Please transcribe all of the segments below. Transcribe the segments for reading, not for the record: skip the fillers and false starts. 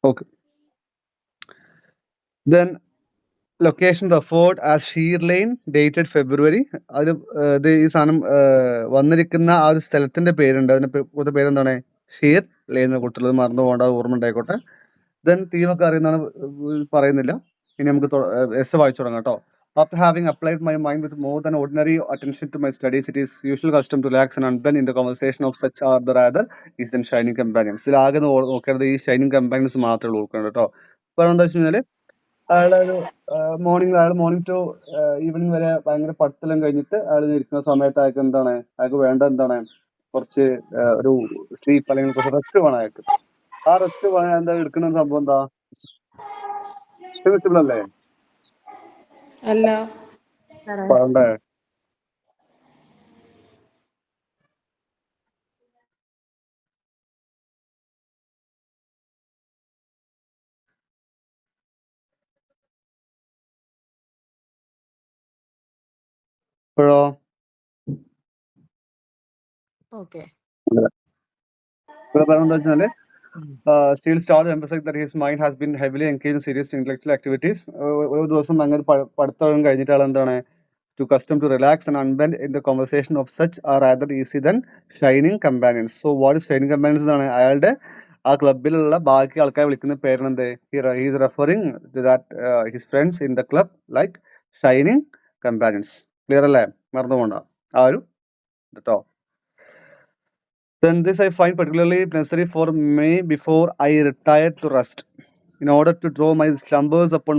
Okay. Then location referred as sheer line dated February. അതിൽ ഇത് ഈ സാധനം വന്നിരിക്കുന്ന ആ ഒരു സ്ഥലത്തിൻ്റെ പേരുണ്ട്. അതിൻ്റെ കൊടുത്ത പേരെന്താണ്? ഷീർ ലൈൻ എന്ന് കൊടുത്തുള്ളത്. മറന്നു പോകേണ്ട, ഓർമ്മ ഉണ്ടായിക്കോട്ടെ. ദെൻ തീമൊക്കെ അറിയുന്നതാണ്, പറയുന്നില്ല. ഇനി നമുക്ക് എസ് വായിച്ചു തുടങ്ങാം കേട്ടോ. After having applied my mind with more than ordinary attention to my studies, it is usual custom to relax and unbend in the conversation of such are the rather is than shining companions. ഇതിലാകെ നോക്കേണ്ടത് ഈ shining companions മാത്രമേ ഉൾക്കൊള്ളൂ കേട്ടോ. അപ്പോൾ എന്താ വെച്ച് കഴിഞ്ഞാൽ അയാളൊരു morning to evening വരെ ഭയങ്കര പഠിത്തം കഴിഞ്ഞിട്ട് അയാൾ ഇരിക്കുന്ന സമയത്ത് അയാൾക്ക് വേണ്ട എന്താണ്, കുറച്ച് ഒരു സ്ലീപ്പ് അല്ലെങ്കിൽ കുറച്ച് റെസ്റ്റ് വേണം അയാൾക്ക്. ആ റെസ്റ്റ് വേണം എന്താ എടുക്കുന്ന സംഭവം എന്താ? ഫെമിസിബിൾ അല്ലേ? അല്ല. പറയണ്ടേ? ഇപ്പോഴോ? ഓക്കെ. ഇവിടെ പറയുന്നത് വെച്ചാല് still start to emphasize that his mind has been heavily engaged in serious intellectual activities. ഒരു ദിവസം അങ്ങനെ പഠിത്തം കഴിഞ്ഞിട്ട് ആൾ എന്താണ്, to custom to relax and unbend in the conversation of such are rather easy than shining companions. So what is shining companions എന്നാണ് അയാളുടെ ആ ക്ലബിലുള്ള ബാക്കി ആൾക്കാരെ വിളിക്കുന്ന പേരെന്ത്? he is referring to that his friends in the club like shining companions. Clear അല്ലേ? മറന്നു പോകണ്ട ആ ഒരു കേട്ടോ. Then this I find particularly necessary for me before I retire to rest, in order to draw my slumbers upon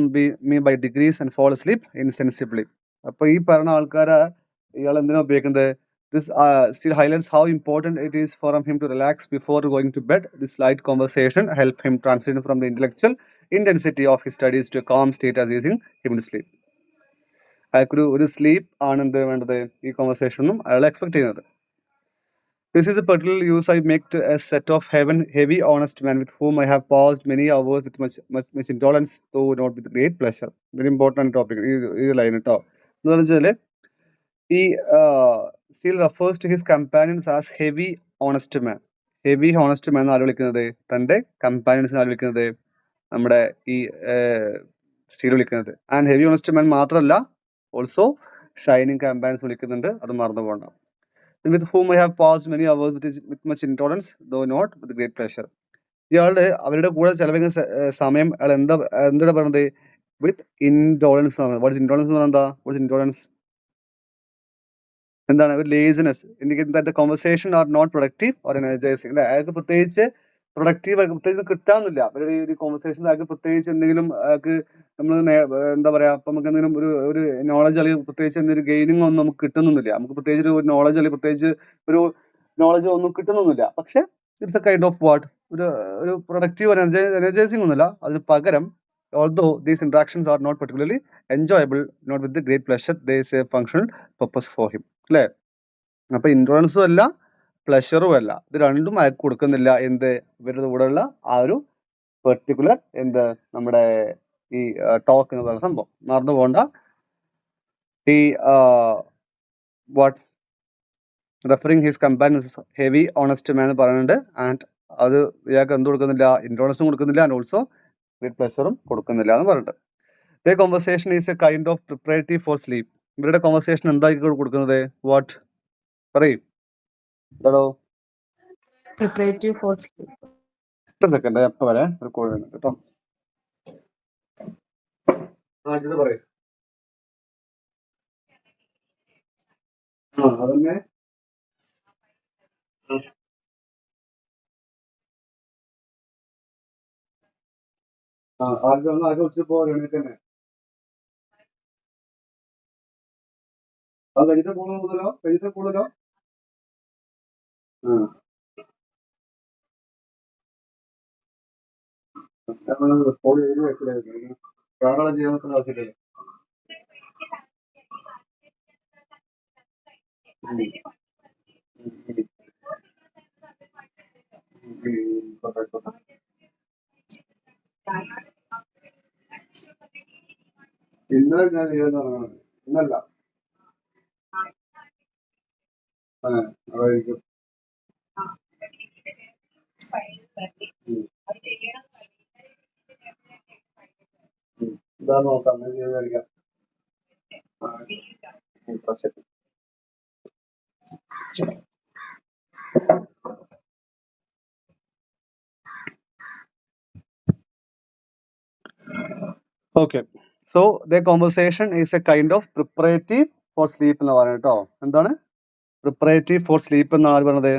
me by degrees and fall asleep insensibly. അപ്പോൾ ഈ പറഞ്ഞ ആൾക്കാരെ ഇയാൾ എന്തിനാ ഉപയോഗിക്കുന്നത്? This still highlights how important it is for him to relax before going to bed. This light conversation help him transition from the intellectual intensity of his studies to a calm state as using him to sleep. അയാൾക്കൊരു ഒരു sleep ആണ് എന്ത് വേണ്ടത് ഈ കോൺവെർസേഷനും അയാൾ expect ചെയ്യുന്നത്. This is the particular use I make to a set of heavy, honest men with whom I have paused many hours with much indolence, though not with great pleasure. Very important topic. ഈ line കേട്ടോ. എന്ന് വെച്ചാൽ ഈ still refers to his companions as heavy, honest men. Heavy honest man ആര് വിളിക്കുന്നത്? തൻ്റെ കമ്പാനിയൻസിനെ ആര് വിളിക്കുന്നത്? നമ്മുടെ ഈ സ്റ്റീൽ വിളിക്കുന്നത്. ആൻഡ് ഹെവി ഹോണസ്റ്റ് മാൻ മാത്രമല്ല, ഓൾസോ ഷൈനിങ് കമ്പാനിയൻസ് വിളിക്കുന്നുണ്ട്. അത് മറന്നു പോകണ്ട. with whom I have passed many hours with much intolerance, though not with great pleasure. ഇയാളുടെ അവരുടെ കൂടെ ചെലവഴിക്കുന്ന സമയം അയാൾ എന്താണ് പറയുന്നത്? വിത്ത് ഇൻടോളൻസ് ആണ്. വാട്ട് ഇസ് ഇൻടോളൻസ് എന്ന് പറഞ്ഞാൽ എന്താ? What is intolerance? എന്താണ്? ഒരു laziness indicating that the conversation are not productive or energising. അല്ലെ? അയാൾക്ക് പ്രത്യേകിച്ച് പ്രൊഡക്റ്റീവ് പ്രത്യേകിച്ച് കിട്ടാനില്ല. അവരുടെ ഈ ഒരു കോൺവെർസേഷൻ അയാൾക്ക് പ്രത്യേകിച്ച് എന്തെങ്കിലും അയാൾക്ക് നമ്മൾ എന്താ പറയാ, അപ്പൊ നമുക്ക് എന്തെങ്കിലും ഒരു നോളജ് അല്ലെങ്കിൽ പ്രത്യേകിച്ച് എന്തെങ്കിലും ഗെയിനിങ് ഒന്നും നമുക്ക് കിട്ടുന്നൊന്നുമില്ല. നമുക്ക് പ്രത്യേകിച്ച് ഒരു നോളജ് അല്ലെങ്കിൽ പ്രത്യേകിച്ച് ഒരു നോളജ് ഒന്നും കിട്ടുന്നൊന്നുമില്ല. പക്ഷെ it's A kind of what, ഒരു പ്രൊഡക്റ്റീവ് എനർജൈസിംഗ് ഒന്നുമില്ല. അതിന് പകരം although these interactions are not particularly enjoyable, not with the great pleasure, they serve functional purpose for him. അല്ലേ? അപ്പൊ ഇൻഷുറൻസും അല്ല, പ്ലഷറും അല്ല. ഇത് രണ്ടും അയാൾക്ക് കൊടുക്കുന്നില്ല. എന്ത്? ഇവരുടെ കൂടെയുള്ള ആ ഒരു പെർട്ടിക്കുലർ എന്ത് നമ്മുടെ ഈ ടോക്ക് എന്ന് പറയുന്ന സംഭവം മറന്നു പോകണ്ട. ഈ what referring his companions heavy honest മാൻ എന്ന് പറയുന്നുണ്ട്. ആൻഡ് അത് ഇയാൾക്ക് എന്ത് കൊടുക്കുന്നില്ല? ഇൻഷുറൻസും കൊടുക്കുന്നില്ല, ആൻഡ് ഓൾസോ ഗ്രീറ്റ് പ്ലഷറും കൊടുക്കുന്നില്ല എന്ന് പറഞ്ഞിട്ട്. The conversation is a kind of preparatory for sleep. ഇവരുടെ കോൺവെർസേഷൻ എന്താക്കി കൊടുക്കുന്നത്? വാട്ട് പറയും? എന്താടോ? Preparative for sleep. ഒറ്റ സെക്കൻഡ്, എപ്പോൾ വരെ ഒരു കോൾ വരുന്നുണ്ട് കേട്ടോ. പറയും അതന്നെ. ആദ്യം വിളിച്ചപ്പോ തന്നെ അത് കഴിഞ്ഞിട്ട് കൂടുതലോ കോൾ ചെയ്ത് വെച്ചില്ലായിരുന്നു. ധാരാളം ചെയ്യാൻ നോക്കുന്ന ആവശ്യമില്ല. ഇന്നലെ ഞാൻ ചെയ്യുന്ന ഇന്നല്ല, അതായിരിക്കും. എന്താന്ന് നോക്കാം, അങ്ങനെ ചെയ്ത് കളിക്കാം. Okay, so the conversation is a kind of preparative for sleep എന്ന് പറയുന്നത് കേട്ടോ. എന്താണ് പ്രിപ്പറേറ്റീവ് ഫോർ സ്ലീപ്പ് എന്നാണ് ആര് പറഞ്ഞത്?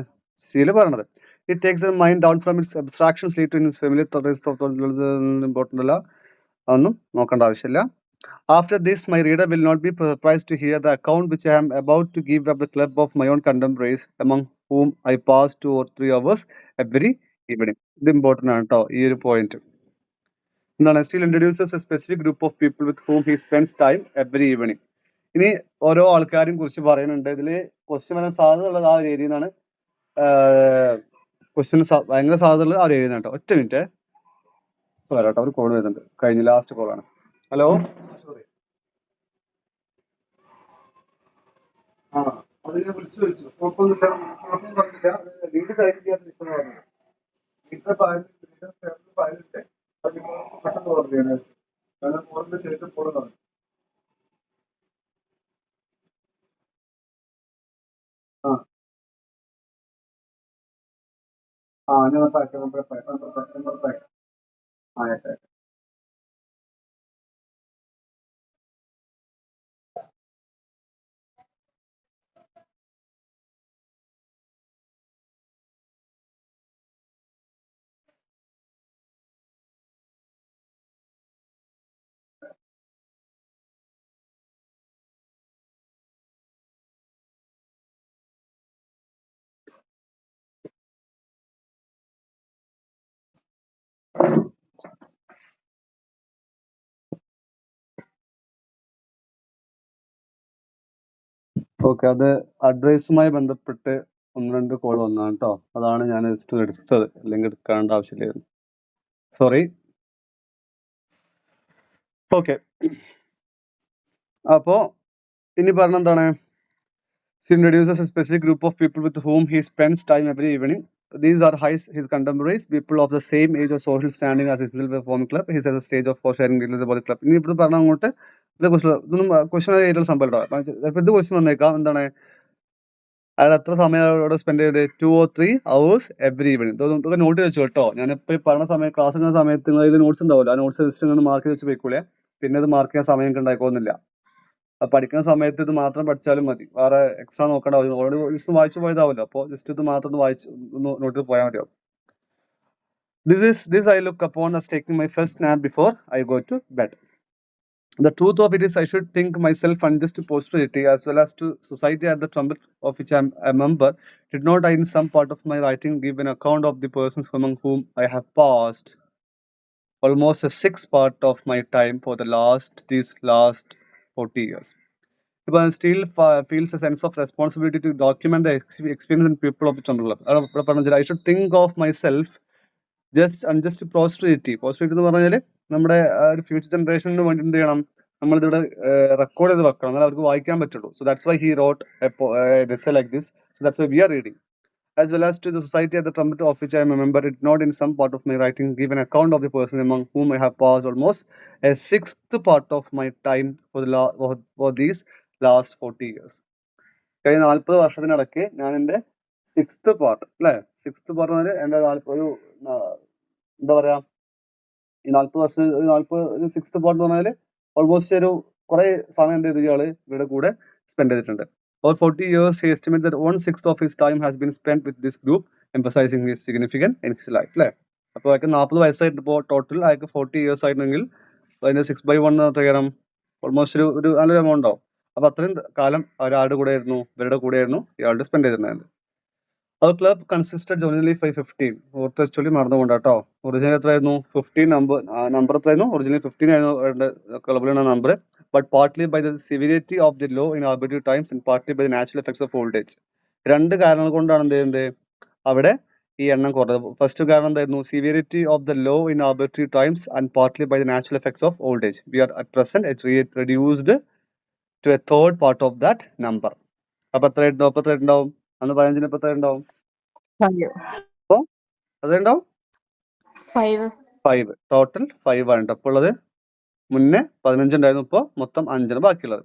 സീല് പറഞ്ഞത്. It takes a mind down from its abstraction sleep to its familiar important അല്ല, അതൊന്നും നോക്കേണ്ട ആവശ്യമില്ല. After this, my reader will not be surprised to hear the account which I am about to give of the club of my own contemporaries, among whom I pass 2 or 3 hours every evening. ഇത് important ആണ് കേട്ടോ, ഈ ഒരു point. എന്താണ്? Still introduces a specific group of people with whom he spends time every evening. ഇനി ഓരോ ആൾക്കാരും കുറിച്ച് പറയുന്നുണ്ട്. ഇതിൽ ക്വസ്റ്റ്യൻ വരാൻ സാധ്യത ഉള്ളത് ആ ഒരു ഏരിയയിൽ നിന്നാണ്. ക്വസ്റ്റ്യൻ ഭയങ്കര സാധ്യത ഉള്ളത് ആ ഒരു ഏരിയയിൽ നിന്നാണ് കേട്ടോ. ഒറ്റ മിനിറ്റ് വരാട്ടോ, ഒരു കോൾ വരുന്നുണ്ട്. കഴിഞ്ഞ ലാസ്റ്റ് കോളാണ്. ഹലോ, അത് ഞാൻ വിളിച്ചു ചോദിച്ചു, കുഴപ്പമൊന്നുമില്ല, കുഴപ്പമൊന്നും പറഞ്ഞില്ല. വീട്ടിൽ കഴിഞ്ഞിട്ട് പറഞ്ഞു വീട്ടിലെ ഫയലിന്റെ അത് പെട്ടെന്ന് പറഞ്ഞു ഞാൻ ഫോണിന്റെ ശേഷം പോകുന്നതാണ്. ഞാൻ ആയിട്ടെ. ഓക്കെ, അത് അഡ്വൈസുമായി ബന്ധപ്പെട്ട് 1-2 കോൾ വന്നതാണ് കേട്ടോ. അതാണ് ഞാൻ ജസ്റ്റ് എടുത്തത്, അല്ലെങ്കിൽ എടുക്കേണ്ട ആവശ്യമില്ലായിരുന്നു. സോറി. ഓക്കെ, അപ്പോൾ ഇനി പറഞ്ഞ എന്താണ്? He introduces a specific group of people with whom he spends time every evening. These are his contemporaries, people of the same age or social standing as his performing club. He is at the stage of for sharing details about the club. ഇനി ഇപ്പോൾ പറഞ്ഞ അങ്ങോട്ട് question ഏരിയയിൽ സംഭവം കേട്ടോ. ചിലപ്പോൾ ഇത് question വന്നേക്കാം. എന്താണ് അയാൾ എത്ര സമയം അവിടെ സ്പെൻഡ് ചെയ്ത്? 2 or 3 hours every evening. ഇതൊക്കെ നോട്ട് വെച്ചു കേട്ടോ. ഞാനിപ്പോൾ പറഞ്ഞ സമയം ക്ലാസ് എടുക്കുന്ന സമയത്ത് നിങ്ങളിൽ നോട്ട്സ് ഉണ്ടാവില്ല. ആ നോട്ട്സ് ജസ്റ്റ് ഇങ്ങനെ മാർക്ക് ചെയ്ത് വെച്ച് പോയിക്കൂലേ. പിന്നെ ഇത് മാർക്ക് ചെയ്യാൻ സമയം ഉണ്ടാക്കുന്നില്ല. പഠിക്കുന്ന സമയത്ത് ഇത് മാത്രം പഠിച്ചാലും മതി, വേറെ എക്സ്ട്രാ നോക്കേണ്ട ആവശ്യം. ഓൾറെഡി ജസ്റ്റ് വായിച്ചു പോയതാവുമല്ലോ, അപ്പോൾ ജസ്റ്റ് ഇത് മാത്രം ഒന്ന് വായിച്ച് നോട്ടിൽ പോയാൽ മതിയാവും. This I look upon as taking my first nap before I go to bed. The truth of it is, I should think myself unjust to posterity as well as to society at the trumpet of which I am a member. Did not I in some part of my writing give an account of the persons among whom I have passed almost a sixth part of my time for these last 40 years? But still feels a sense of responsibility to document the experience and people of the Trumpet. I should think of myself just posterity. Posterity എന്ന് പറഞ്ഞാൽ നമ്മുടെ ഒരു future ജനറേഷന് വേണ്ടി എന്ത് ചെയ്യണം, നമ്മളിതിവിടെ record ചെയ്ത് വെക്കണം, എന്നാൽ അവർക്ക് വായിക്കാൻ പറ്റുള്ളൂ. So that's why he wrote a essay like this. So that's why we are reading. As well as to the society at the trumpet of which I am a member, it not in some part of my writing give an account of the person among whom I have passed almost a sixth part of my time for these last 40 years. കഴിഞ്ഞ 40 വർഷത്തിനിടയ്ക്ക് ഞാൻ എൻ്റെ 6th part അല്ലേ, 6th part പറഞ്ഞാൽ എൻ്റെ ഒരു എന്താ പറയാ, ഈ 40 വർഷം 6th പാർട്ട് എന്ന് പറഞ്ഞാൽ ഓൾമോസ്റ്റ് ഒരു കുറെ സമയം എന്ത് ചെയ്തു ഇയാള് ഇവരുടെ കൂടെ സ്പെൻഡ് ചെയ്തിട്ടുണ്ട്. For 40 years, he estimates that 1/6 of his time has been spent with this group, emphasizing his significance in his life. അല്ലേ, അപ്പോൾ അയാൾക്ക് 40 വയസ്സായിട്ട് ഇപ്പോൾ ടോട്ടൽ അയാൾക്ക് 40 years ആയിരുന്നെങ്കിൽ അതിൻ്റെ 6/1 എത്രയാണ്? ഓൾമോസ്റ്റ് ഒരു നല്ലൊരു എമൗണ്ട് ആവും. അപ്പോൾ അത്രയും കാലം അവരാരുടെ കൂടെ ആയിരുന്നു? ഇവരുടെ കൂടെ ആയിരുന്നു ഇയാളുടെ സ്പെൻഡ് ചെയ്തിട്ടുണ്ടായിരുന്നത്. Our club consisted originally 15. ഓർത്ത് ആക്ച്വലി മറന്നുകൊണ്ട് കേട്ടോ. ഒറിജിനൽ എത്രയായിരുന്നു? 15 നമ്പർ എത്രയായിരുന്നു? ഒറിജിനൽ 15 ആയിരുന്നു ക്ലബിലുള്ള number. But partly by the severity of the law in arbitrary times and partly by the natural effects of old age. 2 കാരണങ്ങൾ കൊണ്ടാണ് എന്ത് ചെയ്യുന്നത് അവിടെ ഈ എണ്ണം കുറഞ്ഞത്. ഫസ്റ്റ് കാരണം എന്തായിരുന്നു? Severity of the law in arbitrary times and partly by the natural effects of old age. We are at present reduced to a third part of that number. അപ്പൊ എത്ര ഉണ്ടാവും? അന്ന് 15 ഇപ്പൊ എത്ര ഉണ്ടാവും? 5. അപ്പൊ അതുണ്ടാവും 5. 5 ടോട്ടൽ 5 ആണ്. അപ്പോൾ ഉള്ളത് മുന്നേ 15 ഉണ്ടായിരുന്നു, ഇപ്പോൾ മൊത്തം 5 ബാക്കിയുള്ളത്.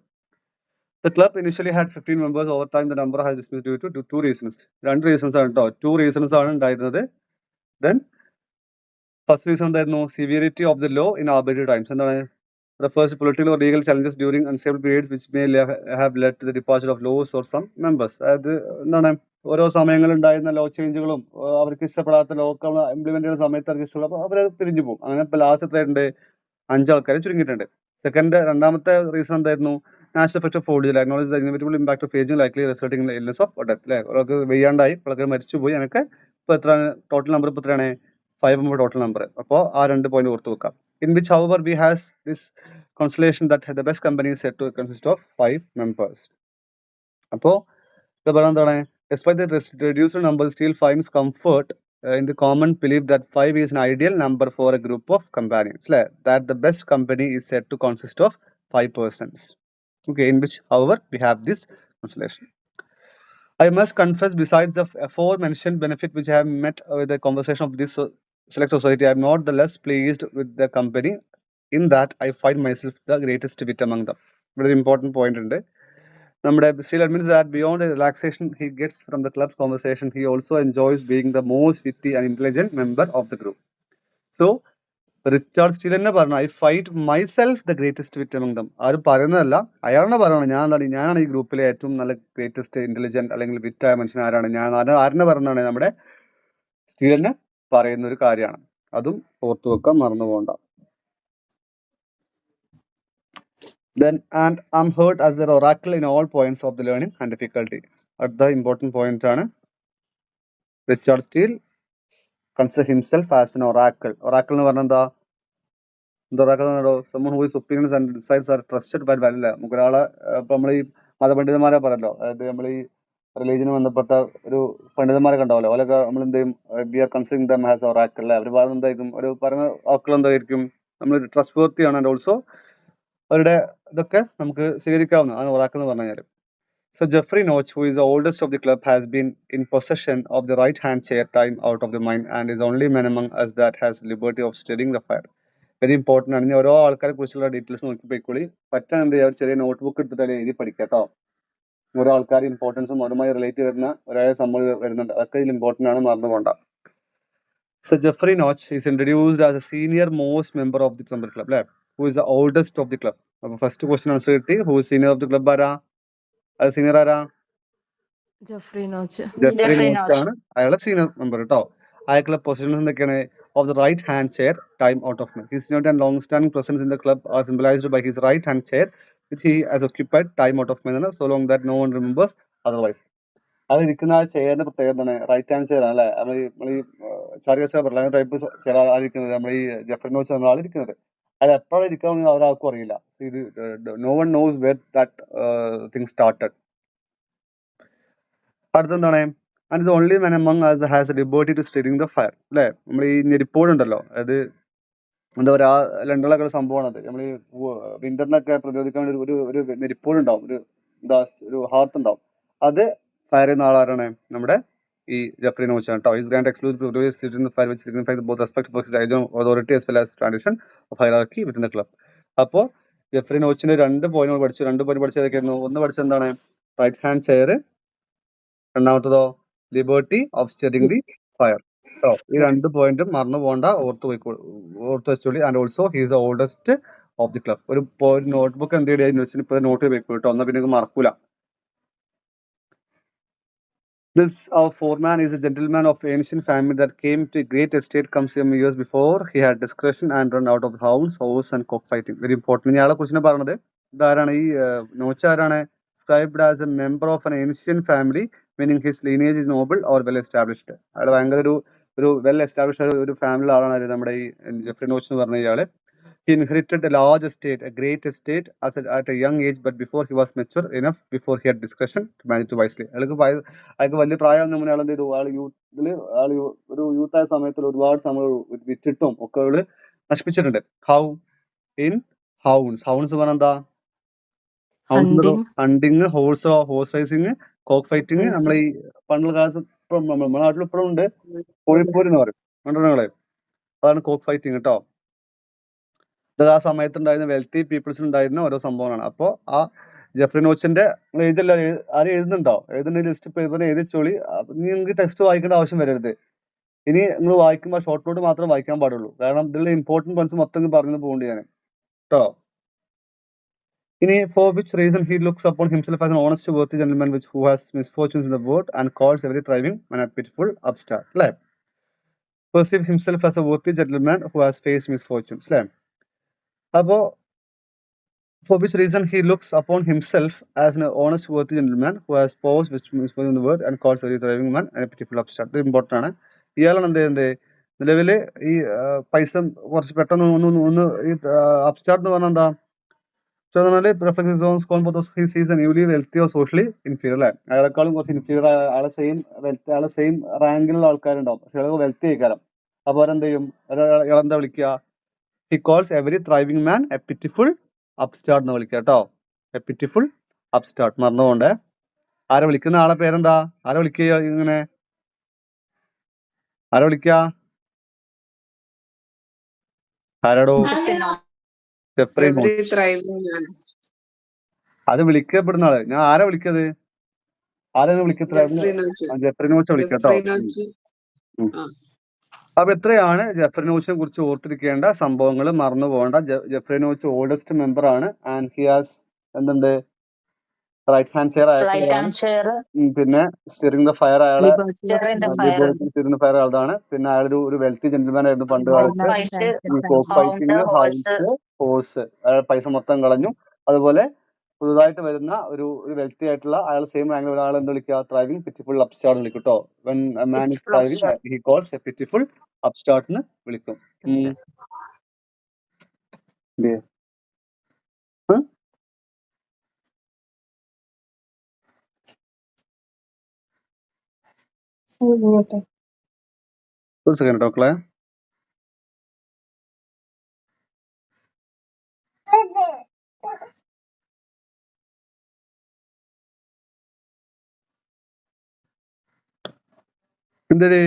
The club initially had 15 members. Over time, the number has dismissed due to two reasons. 2 reasons ആണ് കേട്ടോ. 2 reasons ആണ് ഉണ്ടായിരുന്നത്. Then first reason എന്തായിരുന്നു? Severity of the law in arbitrary times. എന്താണ്? Refers to political or legal challenges during unstable periods which may have led to the departure of laws or some members. അതായത് എന്താണ്, ഓരോ സമയങ്ങളിൽ ഉണ്ടായിരുന്ന law ചേഞ്ചുകളും അവർക്ക് ഇഷ്ടപ്പെടാത്ത law ഒക്കെ ഇംപ്ലിമെന്റ് ചെയ്യുന്ന സമയത്ത് അവർക്ക് ഇഷ്ടപ്പെടും, അപ്പോൾ അവർ പിരിഞ്ഞു പോകും. അങ്ങനെ ഇപ്പോൾ ലാസ്റ്റ് എത്രയുണ്ട്? 5 ആൾക്കാരെ ചുരുങ്ങിയിട്ടുണ്ട്. രണ്ടാമത്തെ റീസൺ എന്തായിരുന്നു? Natural effect of old age. Acknowledge the inevitable impact of aging likely resulting in illness of death. അല്ലേ, അവർക്ക് വെയ്യാണ്ടായി, അവർക്ക് മരിച്ചുപോയി. എനിക്ക് ഇപ്പോൾ എത്രയാണ് ടോട്ടൽ നമ്പർ? ഇപ്പോൾ എത്രയാണ്? 5 ടോട്ടൽ നമ്പർ. അപ്പോൾ ആ 2 പോയിന്റ് ഓർത്ത് വെക്കാം. In which, however, we has this constellation that the best company is said to consist of 5 members. അപ്പോൾ ഇത് പറയുന്നത് എന്താണ്? Despite the reduced number, still finds comfort in the common belief that 5 is an ideal number for a group of companions. That the best company is said to consist of 5 persons. Okay, in which, however, we have this constellation. I must confess, besides the aforementioned benefit which I have met with the conversation of this select society, I am not the less pleased with the company, in that I find myself the greatest wit among them. Very important point in there. Namade still admits that beyond the relaxation he gets from the club's conversation, he also enjoys being the most witty and intelligent member of the group. So, Richard steel തന്നെ പറഞ്ഞു, I fight myself the greatest വിറ്റ് among them. ആരും പറയുന്നതല്ല, അയാളെന്നെ പറയണം, ഞാനാണ് ഈ ഗ്രൂപ്പിലെ ഏറ്റവും നല്ല ഗ്രേറ്റസ്റ്റ് ഇന്റലിജന്റ് അല്ലെങ്കിൽ വിറ്റായ മനുഷ്യൻ ആരാണ്, ഞാൻ ആരെന്നെ പറഞ്ഞാണ്? നമ്മുടെ സ്റ്റീലിനെ പറയുന്ന ഒരു കാര്യമാണ്. അതും ഓർത്തു വെക്കാൻ മറന്നു പോകണ്ട. Then, and I'm heard as their oracle in all points of the learning and difficulty. അടുത്ത ഇമ്പോർട്ടൻറ്റ് പോയിന്റ് ആണ്, Richard steel consider himself as an oracle. Oracle എന്ന് പറഞ്ഞാൽ എന്താ? someone who is opinions and decides are trusted by value. നമുക്ക് ഒരാളെ ഇപ്പം നമ്മൾ ഈ മതപണ്ഡിതന്മാരെ പറയല്ലോ, അതായത് നമ്മൾ ഈ റിലീജിയന് ബന്ധപ്പെട്ട ഒരു പണ്ഡിതന്മാരെ കണ്ടാവല്ലോ, അവരൊക്കെ നമ്മൾ എന്ത് ചെയ്യും? We are considering them as oracle. അല്ലേ, അവർ പറയുന്നത് എന്തായിരിക്കും? ഒരു പറയുന്ന വാക്കുകൾ എന്തായിരിക്കും? നമ്മൾ ട്രസ്റ്റ് വർത്തിയാണ്. ആൻഡ് ഓൾസോ അവരുടെ ഇതൊക്കെ നമുക്ക് സ്വീകരിക്കാവുന്നതാണ് ഒറാക്കിൾ എന്ന് പറഞ്ഞു കഴിഞ്ഞാൽ. So Jeffrey Noach, who is the oldest of the club, has been in possession of the right-hand chair time out of the mind, and is only man among us that has liberty of steadying the fire. Very important ആണ്. ഇനി ഓരോ ആൾക്കാരെ കുറിച്ചുള്ള details നോക്കി പോയിക്കോളി. പറ്റാൻ എന്ത് ചെയ്യുക? ഒരു ചെറിയ നോട്ട്ബുക്ക് എടുത്തിട്ട് എഴുതി പഠിക്കാം കേട്ടോ. ഓരോ ആൾക്കാർ ഇമ്പോർട്ടൻസും അതുമായി റിലേറ്റ് വരുന്ന ഒരേ സംഭവം വരുന്നുണ്ട്, അതൊക്കെ ഇതിൽ ഇമ്പോർട്ടൻ്റ് ആണ്, മറന്നു പോകണ്ട. So Jeffrey Noach is introduced as a senior most member of the club, അല്ലേ, who is the oldest of the club. അപ്പോൾ ഫസ്റ്റ് ക്വസ്റ്റ്യൻ ആൻസർ കിട്ടി. who is senior of the club ആരാ? അത് സീനിയർ ആരാ? Jeffrey notch. Jeffrey Notch ആണ് അയാളെ senior member കേട്ടോ. അയാൾക്കുള്ള പൊസിഷൻസ് എന്തൊക്കെയാണ്? Of the right hand chair time out of mind. His note and long standing presence in the club are symbolised by his right hand chair which he has occupied time out of mind. So long that no one remembers otherwise. അത് ഇരിക്കുന്ന ആ ചെയറിന്റെ പ്രത്യേകത എന്താണ്? Right hand chair ആണ്. അല്ലേ, നമ്മൾ ഈ ചാരിയസ് പറഞ്ഞ ടൈപ്പ് ചെയർ ആയിരിക്കുന്നത് നമ്മൾ ഈ ജെഫ്രി നോച്ച് എന്ന ആളിരിക്കുന്നത്. അത് എപ്പോഴും ഇരിക്കാമെന്ന് ഒരാൾക്കും അറിയില്ല. സോ ഇത് no one knows where that thing started. അടുത്തെന്താണ്? ആൻഡ് ഇത് only man among us has a liberty to steering the fire. അല്ലേ, നമ്മൾ ഈ നെരിപ്പോടുണ്ടല്ലോ, അതായത് എന്താ പറയുക, ആ ലണ്ടനിലൊക്കെ സംഭവമാണ് അത്. നമ്മൾ ഈ വിന്ററിനൊക്കെ പ്രതിരോധിക്കാൻ വേണ്ടി ഒരു നെരിപ്പോടുണ്ടാവും, ഒരു ഹാർത്ത് ഉണ്ടാവും. അത് ഫയർ ചെയ്യുന്ന ആളാരാണ്? നമ്മുടെ ഈ ജെഫ്രി നോച്ച് ആണ് കേട്ടോ. Is grand exclusive fire which signifies both respect for his authority as well as tradition of hierarchy within the club. അപ്പോൾ ജെഫ്രി നോച്ചിന് 2 പോയിന്റ് പഠിച്ചു. 2 പോയിന്റ് പഠിച്ചതൊക്കെയായിരുന്നു. ഒന്ന് പഠിച്ചത് എന്താണ്? Right hand chair. രണ്ടാമത്തതോ? Liberty of steering the fire. ഈ 2 പോയിന്റും മറന്നു പോകണ്ട, ഓർത്ത് വെച്ചോളി. And also he is the oldest of the club. ഒരു നോട്ട്ബുക്ക് എന്ത് ചെയ്യുക യൂണിവേഴ്സിറ്റി ഇപ്പോൾ നോട്ട് വെക്കും കേട്ടോ, എന്നാൽ പിന്നെ മറക്കൂല. This our foreman is a gentleman of ancient family that came to a great estate some years before. He had discretion and run out of hounds, horse and cockfighting. Very important. ഇയാളെ കുറിച്ചാണ് പറഞ്ഞത്. ഇതാരാണ്? ഈ notch ആരാണ്? Described as a member of an ancient family, meaning his lineage is noble or well established. അയാൾ ഭയങ്കര ഒരു well established ഒരു ഫാമിലി ആളാണ് നമ്മുടെ ഈ ജെഫ്രി നോച്ച് എന്ന് പറഞ്ഞ ഇയാള്. He inherited a large estate, a great estate, at a young age, but before he was mature enough, before he had discretion to manage it wisely. അയാൾക്ക് വലിയ പ്രായമൊന്നും മുന്നേ എന്ത് ചെയ്തു? ഒരു യൂത്തായ സമയത്തിൽ ഒരുപാട് സമയം വിറ്റിട്ടും ഒക്കെ നശിപ്പിച്ചിട്ടുണ്ട്. ഹൗ? In hounds. ഹൗൺസ് പറഞ്ഞാൽ എന്താ? Hunting, horse racing, cock fighting. നമ്മൾ ഈ പണ്ടുള്ള കാലത്ത് ഇപ്പം നമ്മുടെ നാട്ടിൽ ഇപ്പോഴും ഉണ്ട്, കോഴിപ്പോര് എന്ന് പറയും, കണ്ടോ നിങ്ങളെ? അതാണ് കോക്ക് ഫൈറ്റിങ് കേട്ടോ. ഇത് ആ സമയത്ത് ഉണ്ടായിരുന്ന വെൽത്തി പീപ്പിൾസിൽ ഉണ്ടായിരുന്ന ഓരോ സംഭവങ്ങളാണ്. അപ്പോൾ ആ ജെഫ്രി നോച്ചിന്റെ എഴുതല്ല, ആരും എഴുതുന്നുണ്ടോ? എഴുതുന്ന ലിസ്റ്റ് പേപ്പർ എഴുതിച്ചോളി. നിങ്ങൾക്ക് ടെക്സ്റ്റ് വായിക്കേണ്ട ആവശ്യം വരരുത്. ഇനി നിങ്ങൾ വായിക്കുമ്പോൾ ഷോർട്ട് നോട്ട് മാത്രം വായിക്കാൻ പാടുള്ളൂ. കാരണം ഇതിലുള്ള ഇമ്പോർട്ടൻറ്റ് പോയിന്റ്സ് മൊത്തം പറഞ്ഞു പോകേണ്ടി ഞാൻ കേട്ടോ. ഇനി for which reason he looks upon himself as an honest worthy gentleman who has misfortunes in the world and calls every thriving man a pitiful upstart. അല്ലേ? Perceive himself as a worthy gentleman who has faced misfortunes. അല്ലേ? അപ്പോൾ for which reason he looks upon himself as an honest worthy gentleman who has posed misfortune in the world and calls every thriving man a pitiful upstart. ഇത് important ആണ്. ഇയാളാണ് എന്ത് നിലവിൽ ഈ പൈസ കുറച്ച് പെട്ടെന്ന് ഒന്ന് ഈ അപ്സ്റ്റാർട്ട് എന്ന് പറഞ്ഞാൽ എന്താ? reflects his own scorn, but he sees a newly wealthy or socially inferior. അല്ലേ? അയാളെക്കാളും കുറച്ച് ഇൻഫീരിയർ, അയാളെ സെയിം റാങ്കിലുള്ള ആൾക്കാരുണ്ടാവും, പക്ഷെ അയാൾക്ക് വെൽത്തി ആയിക്കാരം. അപ്പോൾ അവരെന്ത് ചെയ്യും? ഇയാളെന്താ വിളിക്കുക? He calls every thriving man a pitiful upstart എന്ന് വിളിക്കുക കേട്ടോ. എ പിറ്റിഫുൾ അപ്സ്റ്റാർട്ട് മറന്നുകൊണ്ട്. ആരെ വിളിക്കുന്ന ആളെ പേരെന്താ? ആരെ വിളിക്കുക? ഇങ്ങനെ ആരെ വിളിക്കുക? ആരാടോ? Jeffrey Notch. അത് വിളിക്കപ്പെടുന്ന ആള്. ഞാൻ ആരാ വിളിക്കത്? ആരാണ് വിളിക്കത്ര? ജെഫ്രി നോച്ച് വിളിക്കട്ടോ. അപ്പൊ എത്രയാണ് ജെഫ്രി നോച്ചിനെ കുറിച്ച് ഓർത്തിരിക്കേണ്ട സംഭവങ്ങൾ, മറന്നു പോകേണ്ട. ജെഫ്രി നോച്ച് ഓൾഡസ്റ്റ് മെമ്പർ ആണ്. ആൻഡ് ഹി ഹാസ് എന്തുണ്ട്? Right hand chair. പിന്നെ സ്റ്റിയറിംഗ് ദ ഫയർ അയാളെ സ്റ്റിയറിംഗ് ദ ഫയർ ആളാണ്. പിന്നെ അയാൾ ഒരു വെൽത്തി ജെന്റിൽമാൻ ആയിരുന്നു പണ്ട് കാലത്ത്. കോക്ക് ഫൈറ്റിംഗ്, ഹോഴ്സ്, അയാൾ പൈസ മൊത്തം കളഞ്ഞു. അതുപോലെ പുതുതായിട്ട് വരുന്ന ഒരു വെൽത്തി ആയിട്ടുള്ള അയാൾ സെയിം റാങ്കിൽ ഒരാൾ എന്ത് വിളിക്കുക? ത്രൈവിംഗ് പിറ്റിഫുൾ അപ്സ്റ്റാർട്ട് വിളിക്കും കേട്ടോ. When a man is thriving he calls a pitiful upstart എന്ന് വിളിക്കും. ഒരു സെക്കൻഡ് ടോക്കളെ. എന്തേ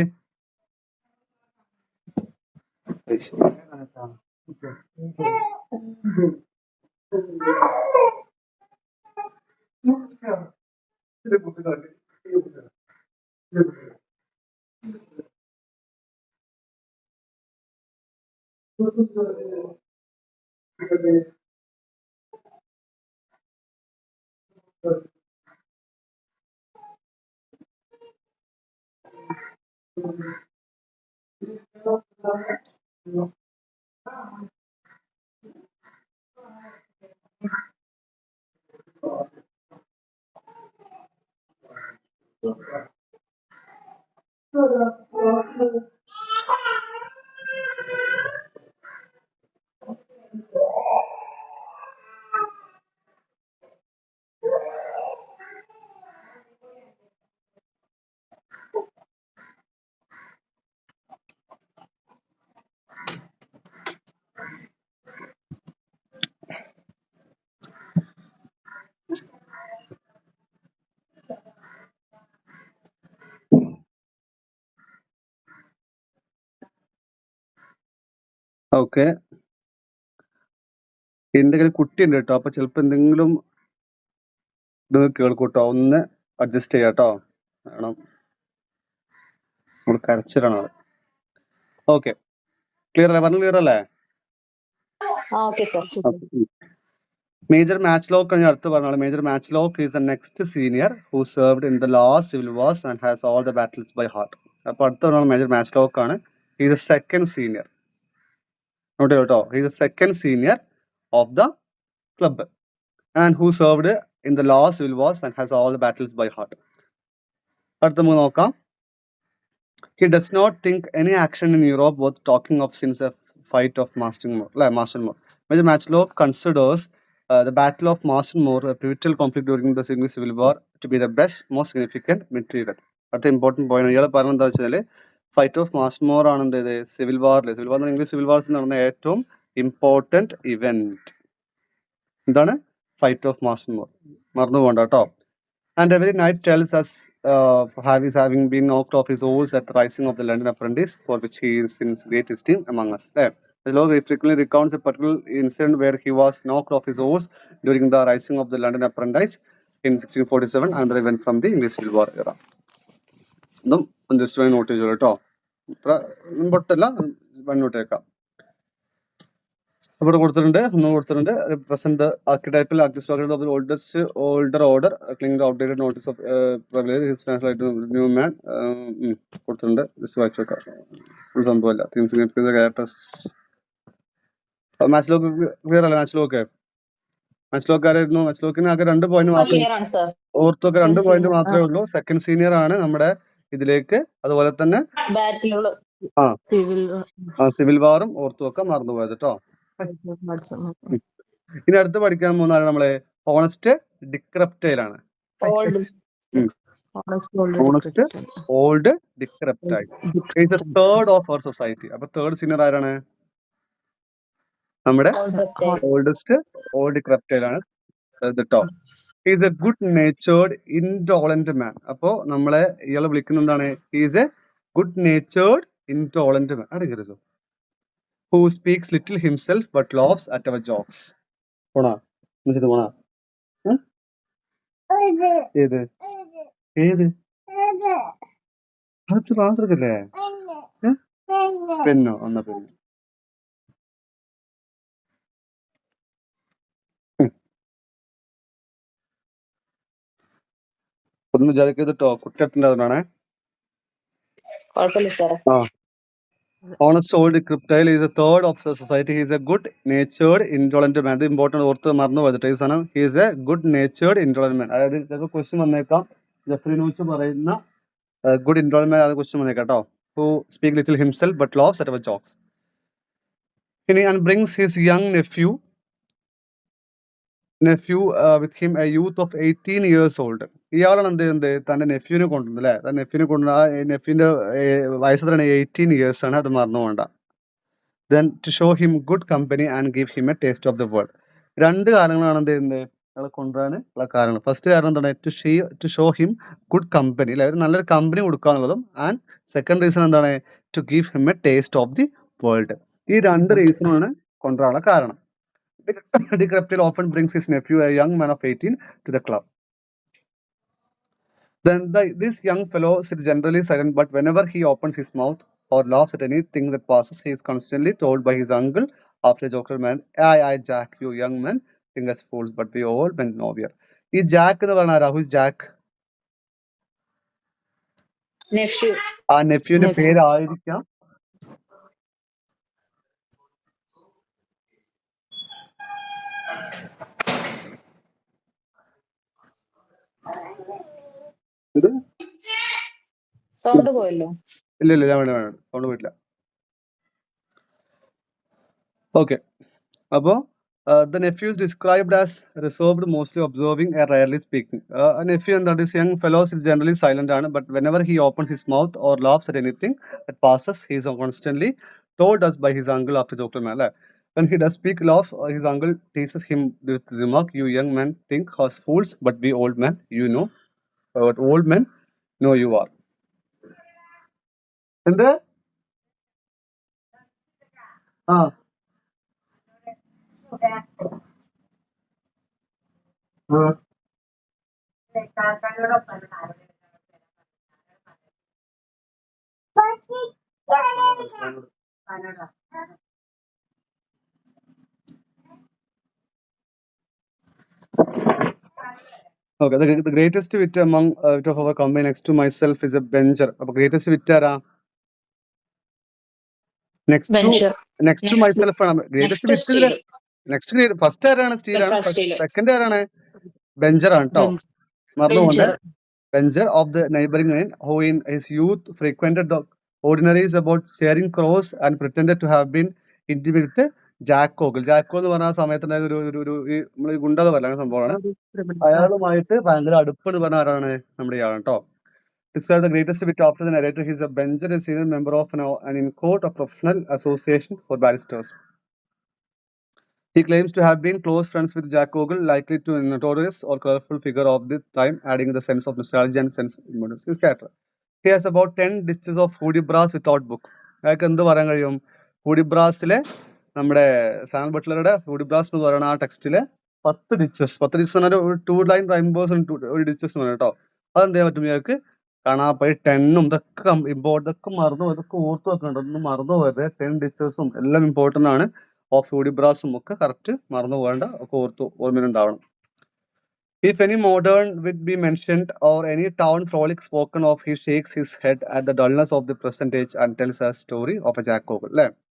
ഓക്കെ. എന്റെ കയ്യിൽ കുട്ടി ഉണ്ട് കേട്ടോ. അപ്പൊ ചിലപ്പോ എന്തെങ്കിലും ഇത് കേൾക്കൂട്ടോ. ഒന്ന് അഡ്ജസ്റ്റ് ചെയ്യാട്ടോ. വേണം നമ്മൾ കരച്ചിലാണ് അത്. ഓക്കെ, ക്ലിയർ അല്ലേ? പറഞ്ഞു ക്ലിയർ അല്ലേ? മേജർ മാച്ച്ലോക്ക് കഴിഞ്ഞ അടുത്ത് പറഞ്ഞാൽ Major Matchlock is the next senior who served in the last Civil Wars and has all the battles by heart. അപ്പൊ അടുത്ത പറഞ്ഞാൽ മേജർ മാച്ച്ലോക്ക് ആണ്. Is the second senior. Note കേട്ടോ. Is the second senior of the club and who served in the last civil wars and has all the battles by heart. അടുത്ത മൂന്ന് നോക്കാം. He does not think any action in Europe worth talking of since a fight of Marston Moor. Major Matchlock considers the Battle of Marston Moor a pivotal conflict during the English Civil War to be the best, most significant military event. അടുത്ത important point ഇയാൾ പറഞ്ഞത് എന്താ വെച്ചാൽ fight of Marston Moor ആണ് എന്ത് civil വാറിൽ. Civil War English Civil Wars നടന്ന ഏറ്റവും ഇമ്പോർട്ടൻറ്റ് ഇവന്റ് എന്താണ്? Fight of Marston Moor. മറന്നു പോകണ്ട കേട്ടോ. And every night tells us having been knocked off his horse at the rising of the London Apprentice, for which he is in great esteem among us. The log frequently recounts a particular incident where he was knocked off his horse during the rising of the London Apprentice in 1647 and the event from the English Civil War era. ഇതും just note ചെയ്തോളൂ കേട്ടോ. ഇത്ര ഇമ്പോർട്ടല്ല, നോട്ടേക്കാം. ഇവിടെ കൊടുത്തിട്ടുണ്ട്, കൊടുത്തിട്ടുണ്ട്. Present archetypal aristocrat of the older order cling outdated notice of new man കൊടുത്തിട്ടുണ്ട്. ജസ്റ്റ് വായിച്ചു നോക്കാം. ഫുൾ സംഭവമല്ല. ക്യാരക്ടേഴ്സ് മാച്ച് ലോക്ക് ക്ലിയർ അല്ല. മാച്ച് ലോക്ക് ആരായിരുന്നു? മാച്ച് ലോക്കിന് ആകെ 2 പോയിന്റ് മാത്രമേ, ഓർത്തൊക്കെ 2 പോയിന്റ് മാത്രമേ ഉള്ളൂ. സെക്കൻഡ് സീനിയർ ആണ് നമ്മുടെ ഇതിലേക്ക്. അതുപോലെ തന്നെ സിവിൽ വാറും ഓർത്തൊക്കെ മറന്നുപോയത് കേട്ടോ. ഇനി അടുത്ത് പഠിക്കാൻ പോകുന്നതാണ് നമ്മള് ഹോണസ്റ്റ് ഡിക്രപ്റ്റൈൽ ആണ്. Honest old decrepit is a third of our society. അപ്പൊ തേർഡ് സീനിയർ ആരാണ്? നമ്മുടെ ഓൾഡസ്റ്റ് ഓൾഡ് ഡിക്രപ്റ്റൈൽ ആണ് കേട്ടോ. Is a good natured intolerant man. അപ്പോ നമ്മളെ ഇയാളെ വിളിക്കുന്ന എന്താണ്? Is a good natured intolerant man. അടങ്ങരുത്. Who speaks little himself but laughs at our jokes. പോണാ ഇത് പോണാ ഏത് ഏത് അത് ക്ലാസ് എടുക്കല്ലേ? പെന്നോ? എന്നാ പെന്ന്. ഒന്നും വിചാരിക്കരുത് കേട്ടോ, കുറ്റത്തിന്റെ അതുകൊണ്ടാണേ. Honest old Cryptile is the third of the society. He is a good natured indolent man. The important ഓർത്ത് മറന്നു പോയിട്ട് ഈ സാധനം. He is a good natured indolent man. അതായത് ചിലപ്പോൾ ക്വസ്റ്റ്യൻ വന്നേക്കാം. ജെഫ്രി നോച്ച് പറയുന്ന ഗുഡ് ഇൻഡോളന്റ് മാൻ, അത് ക്വസ്റ്റ്യൻ വന്നേക്കാം കേട്ടോ. Who speak little himself but laughs at our jokes. ഇനി and brings his young nephew with him, a youth of 18 years old. ഇയാളാണ് എന്ത് ചെയ്യുന്നത്? തന്റെ നെഫ്യൂവിനെ കൊണ്ടുവന്നത് അല്ലേ? തന്റെ നെഫ്യൂവിനെ കൊണ്ടുവന്ന ആ നെഫ്യൂവിന്റെ വയസ്സ് എത്രയാണ്? 18 years ആണ്. അത് മറന്നു പോകണ്ട. Then to show him good company and give him a taste of the world. 2 കാരണങ്ങളാണ് എന്ത് ചെയ്യുന്നത്? അയാളെ കൊണ്ടുവരാൻ ഉള്ള കാരണം. ഫസ്റ്റ് കാരണം എന്താണ്? To show him good company, അല്ലെ? നല്ലൊരു കമ്പനി കൊടുക്കുക എന്നുള്ളതും. ആൻഡ് സെക്കൻഡ് റീസൺ എന്താണ്? To give him a taste of the world. ഈ 2 റീസണാണ് കൊണ്ടുവരാനുള്ള കാരണം. Decreptile often brings his nephew, a young man of 18, to the club. Then this young fellow sits generally silent, but whenever he opens his mouth or laughs at anything that passes, he is constantly told by his uncle, after a joker man, "Aye, Jack, you young men think us fools, but we all men know we are." ഈ Jack എന്ന് പറഞ്ഞ ആരാ? Who is Jack? Nephew. ആ നെഫ്യൂവിന്റെ പേര് ആയിരിക്കാം ഇത്. Sound പോയല്ലോ. ഇല്ല ഞാൻ വേണ്ട സൗണ്ട് പോയിട്ടില്ല. ഓക്കെ. അപ്പോ the nephew is described as reserved, mostly observing and rarely speaking. A nephew and this young fellow is generally silent, but whenever he opens his mouth or laughs at anything that passes, he is constantly told us by his uncle, after joker man. When he does speak, laugh, his uncle teases him with the remark, "You young men think us fools, but we old men, you know what old men know you are." എന്ത്? ആ Okay, the greatest wit among wit of our company next to myself is a Bencher. അപ്പൊ greatest wit ആരാ? Next to myself ആണ് greatest wit. Next first ആരാണ്? സ്റ്റീലാണ്. Second ആരാണ്? Bencher ആണ് കേട്ടോ, മറന്നുകൊണ്ട്. Bencher of the neighbouring line, who in his youth frequented the ordinaries about Charing Cross and pretended to have been intimate with Jack Ogle. ജാക്കോ എന്ന് പറഞ്ഞ സമയത്തുണ്ടായ ഒരു നമ്മൾ ഗുണ്ടത പറയുന്ന സംഭവമാണ്. അയാളുമായിട്ട് ഭയങ്കര അടുപ്പെന്ന് പറഞ്ഞ ആരാണ്? നമ്മുടെ ഇയാളാണ് കേട്ടോ. Describe the greatest wit after the narrator. He is a Bencher, a senior member of an in-court of professional association for barristers. He claims to have been close friends with Jack Ogle, likely to a notorious or colorful figure of the time, adding the sense of nostalgia and sense of importance. His character. He has about 10 dishes of Hudibras without book. അയാൾക്ക് എന്ത് പറയാൻ കഴിയും? ഹുഡിബ്രാസിലെ നമ്മുടെ Sam ബട്ട്ലറുടെ ഹുഡിബ്രാസ് എന്ന് പറയുന്ന ആ ടെക്സ്റ്റില് 10 ditches പറഞ്ഞാൽ ഒരു 2 ലൈൻ റൈംബോസ് ഒരു ഡിച്ചസ് എന്ന് പറയും കേട്ടോ. അതെന്ത് ചെയ്യാൻ പറ്റും ഇയാൾക്ക് കാണാൻ പോയി 10ഉം ഇതൊക്കെ ഇതൊക്കെ മറന്നു ഇതൊക്കെ ഓർത്ത് വെക്കണ്ട, ഒന്നും മറന്നു പോയത് 10 ഡിച്ചസും എല്ലാം ഇമ്പോർട്ടൻ്റ് ആണ്. ഓഫ് ഹുഡിബ്രാസും ഒക്കെ കറക്റ്റ് മറന്നു പോകേണ്ട, ഒക്കെ ഓർമ്മയിലുണ്ടാവണം. If any modern would be mentioned or any town frolic spoken of, he shakes his head at the dullness of the present age and tells a story of a jackal.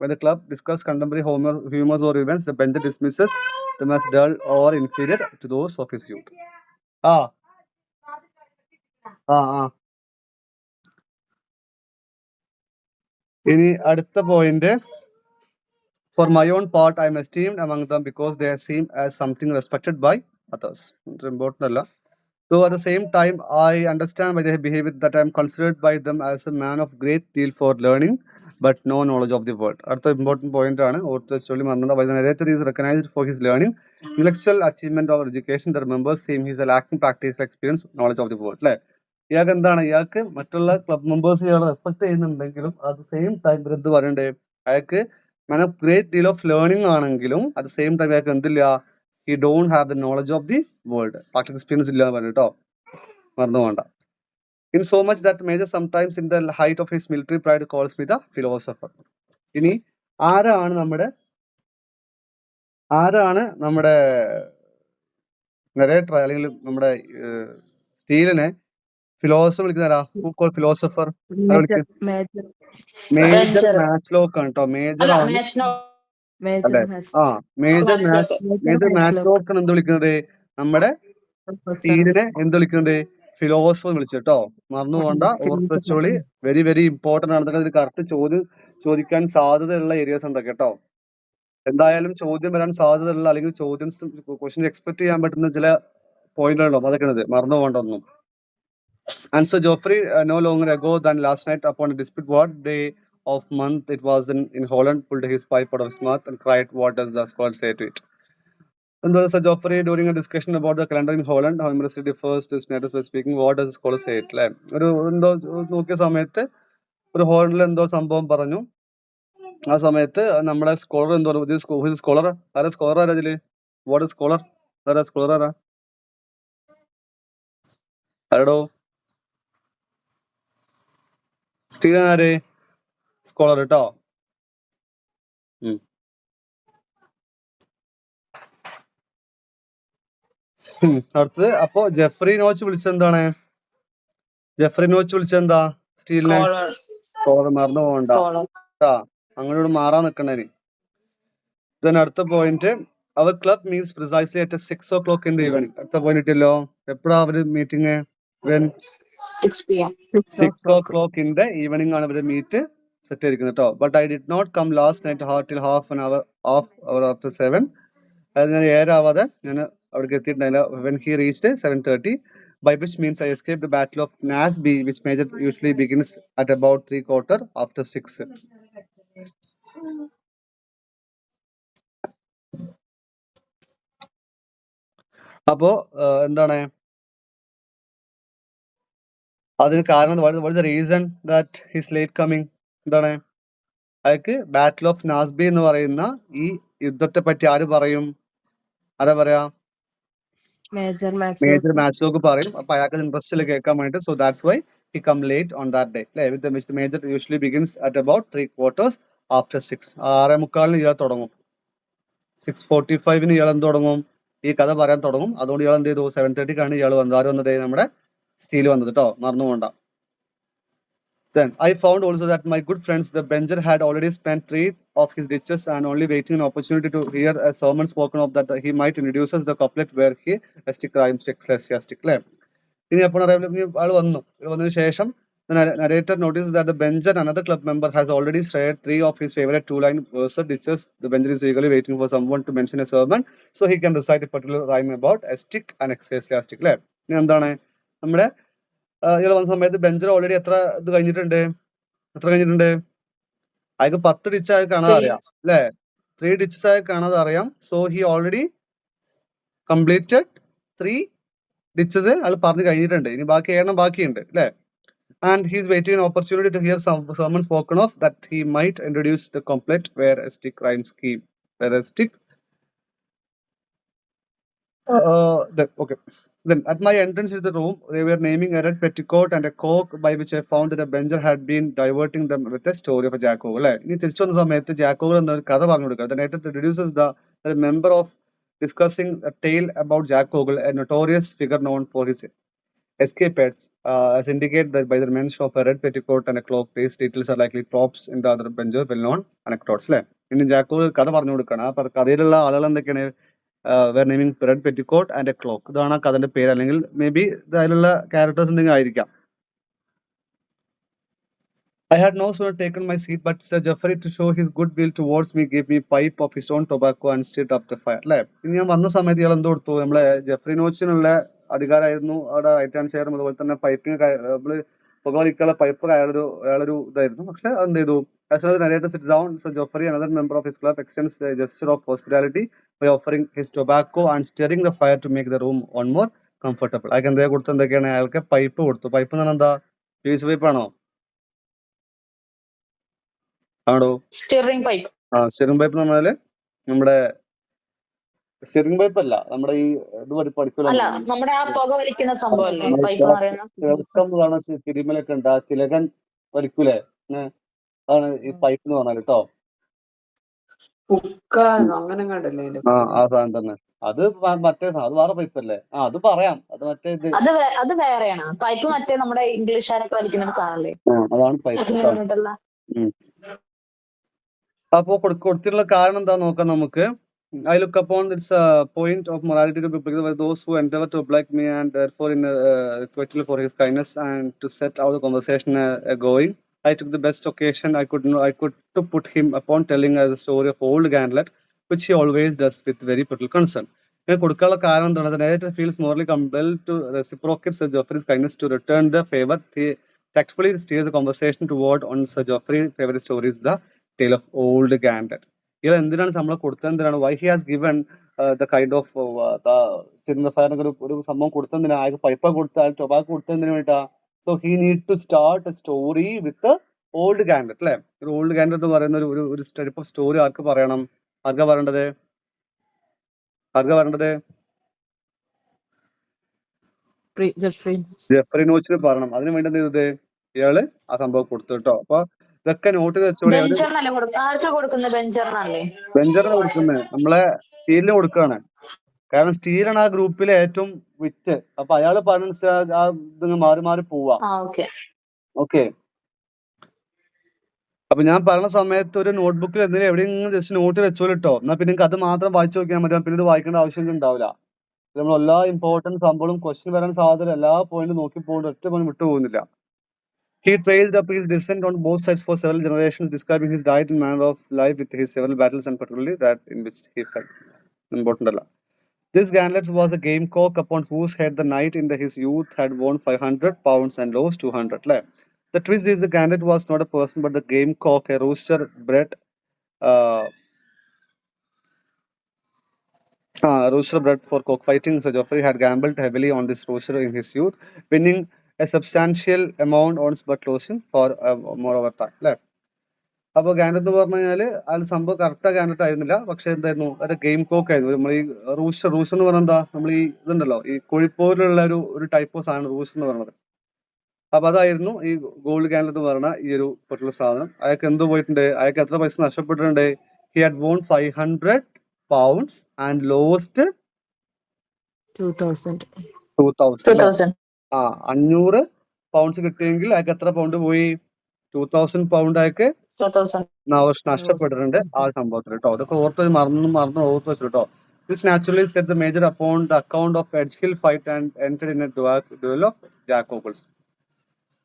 When the club discuss contemporary humors or events, the bench dismisses them as dull or inferior to those of his youth. ഇനി അടുത്ത point, for my own part, I am esteemed among them because they seem as something respected by others. It's important അല്ല. Though at the same time, I understand by their behavior that I am considered by them as a man of great deal for learning, but no knowledge of the world. അടുത്ത important point ആണ് ഓർത്തുവെച്ചോളി മറന്നുണ്ട്. By the narrator is recognized for his learning, intellectual achievement or education. The members seem he is lacking practical experience, knowledge of the world. അല്ലേ, ഇയാൾക്ക് എന്താണ്, ഇയാൾക്ക് മറ്റുള്ള club members ഇയാളെ respect ചെയ്യുന്നുണ്ടെങ്കിലും at the same time എന്ത് പറയണ്ടേ, അയാൾക്ക് man of great deal of learning ആണെങ്കിലും അറ്റ് ദ സെയിം ടൈം അയാൾക്ക് എന്തില്ല, he don't have the knowledge of the world, practical experience ഇല്ല എന്ന് പറഞ്ഞു കേട്ടോ, മറന്നു പോകണ്ട. In so much that Major sometimes in the height of his military pride calls me the philosopher. ഇനി ആരാണ് നമ്മുടെ നരേറ്റർ അല്ലെങ്കിൽ നമ്മുടെ സ്റ്റീലിനെ ഫിലോസഫർ വിളിക്കുന്ന who call philosopher? Major Matchlock ആണ് കേട്ടോ. മേജർ ആണ് അല്ലെ? മേജർ മാച്ച്ലോക്ക് ആണ് എന്ത് വിളിക്കുന്നത്, നമ്മുടെ സ്റ്റീലിനെ എന്ത് വിളിക്കുന്നത്, ഫിലോസഫർ വിളിച്ചു കേട്ടോ, മറന്നു പോകണ്ട, ഓർത്ത് വെച്ചോളി. വെരി വെരി ഇമ്പോർട്ടന്റ് ആണ്. ഇതിൽ കറക്റ്റ് ചോദിക്കാൻ സാധ്യതയുള്ള ഏരിയാസ് ഉണ്ട് കേട്ടോ. എന്തായാലും ചോദ്യം വരാൻ സാധ്യതയുള്ള അല്ലെങ്കിൽ ക്വസ്റ്റ്യൻസ് എക്സ്പെക്ട് ചെയ്യാൻ പറ്റുന്ന ചില പോയിന്റുകളോ അതൊക്കെയാണ്, മറന്നു പോകണ്ട ഒന്നും. Answer Geoffrey, no longer ago than last night upon a dispute what day of month it was in Holland, pulled his pipe out of his mouth and cried, what does the scholar say to it? And Sir Geoffrey, during a discussion about the calendar in Holland, how immensely differs this matters by speaking, what does the scholar say it? ഒരു എന്തോ നോക്കിയ സമയത്ത് ഒരു ഹോളണ്ടിൽ എന്തോ സംഭവം പറഞ്ഞു. ആ സമയത്ത് നമ്മുടെ സ്കോളർ എന്തോ സ്കോളർ ആരാ, സ്കോളർ ആരാ ഇതില്, വാട്ട് സ്കോളർ ആരാ, സ്കോളർ ആരാ, ആരടോ സ്റ്റീവൻ ആര്, സ്കോളർ കേട്ടോ. അടുത്തത് അപ്പൊ ജെഫ്രി നോച്ച് വിളിച്ചെന്താണ്, വിളിച്ചെന്താ സ്റ്റീലിനെ, സ്കോളർ, മറന്നു പോകണ്ട കേട്ടാ, അങ്ങോട്ട് മാറാൻ നിക്കണേന്. ദെൻ അടുത്ത പോയിന്റ്, അവർ club meets precisely at 6 o'clock in the evening. അടുത്ത പോയിന്റ് ഇട്ടല്ലോ, എപ്പോഴാ അവര് meeting, 6 o'clock in the evening ആണ് അവര് മീറ്റ് സെറ്റ് ചെയ്തിരിക്കുന്നത് കേട്ടോ. But I did not come last night till half an hour after 7. അത് ഞാൻ 7 ആവാതെ ഞാൻ അവിടേക്ക് എത്തിയിട്ടുണ്ടായില്ല. when he reached 7:30, by which means I escaped the battle of Naseby, which Major usually begins at about 3/4 after 6. അപ്പോ എന്താണ് അതിന് കാരണം, what is the reason that he's late coming? എന്താണ്, അയാൾക്ക് ബാറ്റിൽ ഓഫ് നാസ്ബി എന്ന് പറയുന്ന ഈ യുദ്ധത്തെ പറ്റി ആരാ പറയാ, മേജർ മാച്ച്ലോക്ക് പറയും. അപ്പൊ അയാൾക്ക് ഇൻട്രസ്റ്റിൽ കേൾക്കാൻ വേണ്ടി, so that's why he come late on that day. With which the major usually begins at about 3/4 after 6. 6:45 ഇയാൾ തുടങ്ങും, 6:45 ഇയാൾ എന്ത് തുടങ്ങും, ഈ കഥ പറയാൻ തുടങ്ങും. അതുകൊണ്ട് ഇയാൾ എന്ത് ചെയ്തു, 7:30 ഇയാൾ വന്നത്, നമ്മുടെ സ്റ്റീൽ വന്നത് കേട്ടോ, മറന്നു പോകണ്ട. Then I found also that my good friends the Benjer had already spent 3 of his ditches and only waiting an opportunity to hear a sermon spoken of that he might introduce us the couplet where he rhymes ecclesiastic. ഇനി അപ്പോൾ ആൾ വന്നതിന് ശേഷം the narrator noticed that the Benjer, another club member, has already shared 3 of his favorite 2-line verse ditches. The Benjer is eagerly waiting for someone to mention a sermon so he can recite a particular rhyme about a stick and ecclesiastic. ഇനി എന്താണ് നമ്മുടെ ഇയാൾ വന്ന സമയത്ത് bencher already എത്ര കഴിഞ്ഞിട്ടുണ്ട്, അയാൾക്ക് 10 ditch ആയി കാണാതെ അറിയാം അല്ലെ, 3 ഡിച്ചസ് ആയി കാണാതെ അറിയാം. So he already completed 3 ditches അയാൾ പറഞ്ഞു കഴിഞ്ഞിട്ടുണ്ട്. ഇനി ബാക്കി 7 ബാക്കിയുണ്ട് അല്ലെ. and he's waiting an opportunity to hear some sermon spoken of that he might introduce the complete Veristic rhyme scheme. Veristic. Okay. Then at my entrance to the room, they were naming a red petticoat and a cock, by which I found that a Benjer had been diverting them with a story of a Jackal. ഇനി തിരിച്ചു വന്ന സമയത്ത് ജാക്കോകൾ എന്നൊരു കഥ പറഞ്ഞു കൊടുക്കുക. Then it introduces the member of discussing a tale about Jack Ogle, a notorious figure known for his escapades, as indicated that by the mention of a red petticoat and a cloak. These details are likely props in the other Benjer well-known anecdotes. അല്ലേ? ഇനി ജാക്കോകൾ കഥ പറഞ്ഞു കൊടുക്കണം. അപ്പൊ കഥയിലുള്ള ആളുകൾ എന്തൊക്കെയാണ്? Were naming red petticoat and a cloak. ഇതാണ് ആ കഥന്റെ പേര്. അല്ലെങ്കിൽ മേ ബി അതിലുള്ള ക്യാരക്ടേഴ്സ് എന്തെങ്കിലും ആയിരിക്കാം. I had no sooner taken my seat, but Sir Geoffrey, to show his goodwill towards me, gave me a pipe of his own tobacco and stirred up the fire. അല്ലേ? ഇനി ഞാൻ വന്ന സമയത്ത് ഇയാൾ എന്ത് കൊടുത്തു? നമ്മളെ ജെഫ്രി നോച്ചിനുള്ള അധികാരമായിരുന്നു അവിടെ റൈറ്റ് ഹാൻഡ് ചെയറും അതുപോലെ തന്നെ പൈപ്പിന് നമ്മള് പുകവലിക്കുള്ള പൈപ്പ് അയാളൊരു ഇതായിരുന്നു. പക്ഷെ അതെന്ത് ചെയ്തു? As soon as the narrator sits down, Sir Geoffrey, another member of his club, extends a gesture of hospitality by offering his tobacco and stirring the fire to make the room one more comfortable. അയാൾക്ക് എന്താ കൊടുത്തു? എന്തൊക്കെയാണ്? അയാൾക്ക് pipe കൊടുത്തു. Pipe എന്ന് പറഞ്ഞാൽ എന്താ? Piece പൈപ്പാണോ? ആണോ? Stirring pipe. സ്റ്റിറിംഗ് പൈപ്പ് എന്ന് പറഞ്ഞാല് നമ്മുടെ സ്റ്റിറിംഗ് പൈപ്പ് അല്ല, നമ്മുടെ ഈ ഇത് പഠിക്കൂല. അല്ല, നമ്മുടെ ആ പുക വലിക്കുന്ന സംഭവമല്ലേ പൈപ്പ് എന്ന് പറയുന്നത്. തിരുമലൊക്കെ ഉണ്ട്, ആ തിലകൻ വലിക്കൂലേ? അതാണ് ഈ പൈപ്പ് എന്ന് പറഞ്ഞാൽ കേട്ടോ. ആ സാധനം തന്നെ. അത് മറ്റേ അത് വേറെ പൈപ്പ് അല്ലേ? അത് പറയാം. അത് മറ്റേ ഇത് അത് വേറെയാണ്. പൈപ്പ് മറ്റേ നമ്മുടെ ഇംഗ്ലീഷുകാരൊക്കെ വലിക്കുന്ന ഒരു സാധനല്ലേ, അതാണ് പൈപ്പ്. അപ്പോ കൊടുത്തിട്ടുള്ള കാരണം എന്താ നോക്കാം നമുക്ക്. I look upon this point of morality to be applicable by those who endeavor to oblige me, and therefore in grateful for his kindness and to set out the conversation going. I took the best occasion I could to put him upon telling us the story of old Ganlet, which he always does with very little concern. കൊടുക്കാനുള്ള കാരണം എന്താണ്? The narrator feels morally compelled to reciprocate Sir Geoffrey's kindness to return the favor. He tactfully steers the conversation toward on Sir Geoffrey's favorite story is the tale of old Ganlet. ഇയാൾ എന്തിനാണ് നമ്മളെ കൊടുത്തത്? എന്തിനാണ്? Why he has given the kind of fire ഒരു സംഭവം കൊടുത്തതിനാ? അയാൾക്ക് പൈപ്പ കൊടുത്ത, അയാൾ ടൊബാക്കോ കൊടുത്തതിന് വേണ്ടിട്ടാ. So he need to start a story with old Gandet. അല്ലെ? ഒരു ഓൾഡ് ഗാൻഡറ്റ് എന്ന് പറയുന്ന ഒരു ടൈപ്പ് ഓഫ് സ്റ്റോറി ആർക്ക് പറയണം? ആർക്കാ പറയേണ്ടത്? ജെഫ്രി നോച്ചിന് പറയണം. അതിന് വേണ്ടി എന്ത് ചെയ്തത്? ഇയാള് ആ സംഭവം കൊടുത്തു കേട്ടോ. അപ്പൊ ഇതൊക്കെ നോട്ട് ചെയ്ത് വെച്ചോളി. ബെഞ്ചറിന് കൊടുക്കുന്നത് നമ്മളെ സ്റ്റീലിന് കൊടുക്കുകയാണ്. കാരണം സ്റ്റീലാണ് ആ ഗ്രൂപ്പിലെ ഏറ്റവും വിറ്റ്. അപ്പൊ അയാള് പറഞ്ഞ ആ ഇത് മാറി മാറി പോവാ. ഓക്കെ. അപ്പൊ ഞാൻ പറഞ്ഞ സമയത്ത് ഒരു നോട്ട്ബുക്കിൽ എന്തെങ്കിലും എവിടെയെങ്കിലും ജസ്റ്റ് നോട്ട് വെച്ചോളിട്ടോ. എന്നാൽ പിന്നെ നിങ്ങൾക്ക് അത് മാത്രം വായിച്ചു നോക്കിയാൽ മതി. പിന്നെ ഇത് വായിക്കേണ്ട ആവശ്യം ഉണ്ടാവില്ല. നമ്മൾ എല്ലാ ഇമ്പോർട്ടൻറ്റ് സംഭവം ക്വസ്റ്റ്യൻ വരാൻ സാധ്യത എല്ലാ പോയിന്റും നോക്കി പോകുന്നുണ്ട്. ഒറ്റ പോയിന്റ് വിട്ടു പോകുന്നില്ല. He trailed up his descent on both sides for several generations, describing his diet and manner of life with his several battles and particularly that in which he fell. Important alla. This Ganlet was a gamecock upon whose head the knight in his youth had won 500 pounds and lost 200. The twist is the Ganlet was not a person but the gamecock, a rooster bred for cockfighting. Sir Geoffrey had gambled heavily on this rooster in his youth, winning a substantial amount on but losing for more over time. അല്ലേ? അപ്പോൾ ഗാൻഡറ്റ് എന്ന് പറഞ്ഞു കഴിഞ്ഞാല് അതിൽ സംഭവം correct ഗാൻഡറ്റ് ആയിരുന്നില്ല. പക്ഷെ എന്തായിരുന്നു? ഒരു ഗെയിം കോക്ക് ആയിരുന്നു. നമ്മൾ ഈ റൂസ്റ്റർ എന്ന് പറഞ്ഞാൽ എന്താ? നമ്മൾ ഈ ഇതുണ്ടല്ലോ, ഈ കോഴിപ്പോരിലുള്ള ഒരു ടൈപ്പ് ഓഫ് സാധനം റൂസ്റ്റർ എന്ന് പറയുന്നത്. അപ്പൊ അതായിരുന്നു ഈ ഗോൾഡ് ഗാൻഡറ്റ് എന്ന് പറഞ്ഞ ഈ ഒരു പെർട്ടിക്കുലർ സാധനം. അയാൾക്ക് എന്ത് പോയിട്ടുണ്ട്? അയാൾക്ക് എത്ര പൈസ നഷ്ടപ്പെട്ടിട്ടുണ്ട്? He had won 500 pounds and lost 2000. 500 pounds കിട്ടിയെങ്കിൽ അയാൾക്ക് എത്ര പൗണ്ട് പോയി? 2000 പൗണ്ട് അയാൾക്ക് നഷ്ടപ്പെട്ടിട്ടുണ്ട് ആ സംഭവത്തിൽ കേട്ടോ. അതൊക്കെ മറന്നു ഓർത്ത് വെച്ചു കേട്ടോ. This naturally sets the major upon the account of Edgehill fight and entered in a duel of Jack Ogles.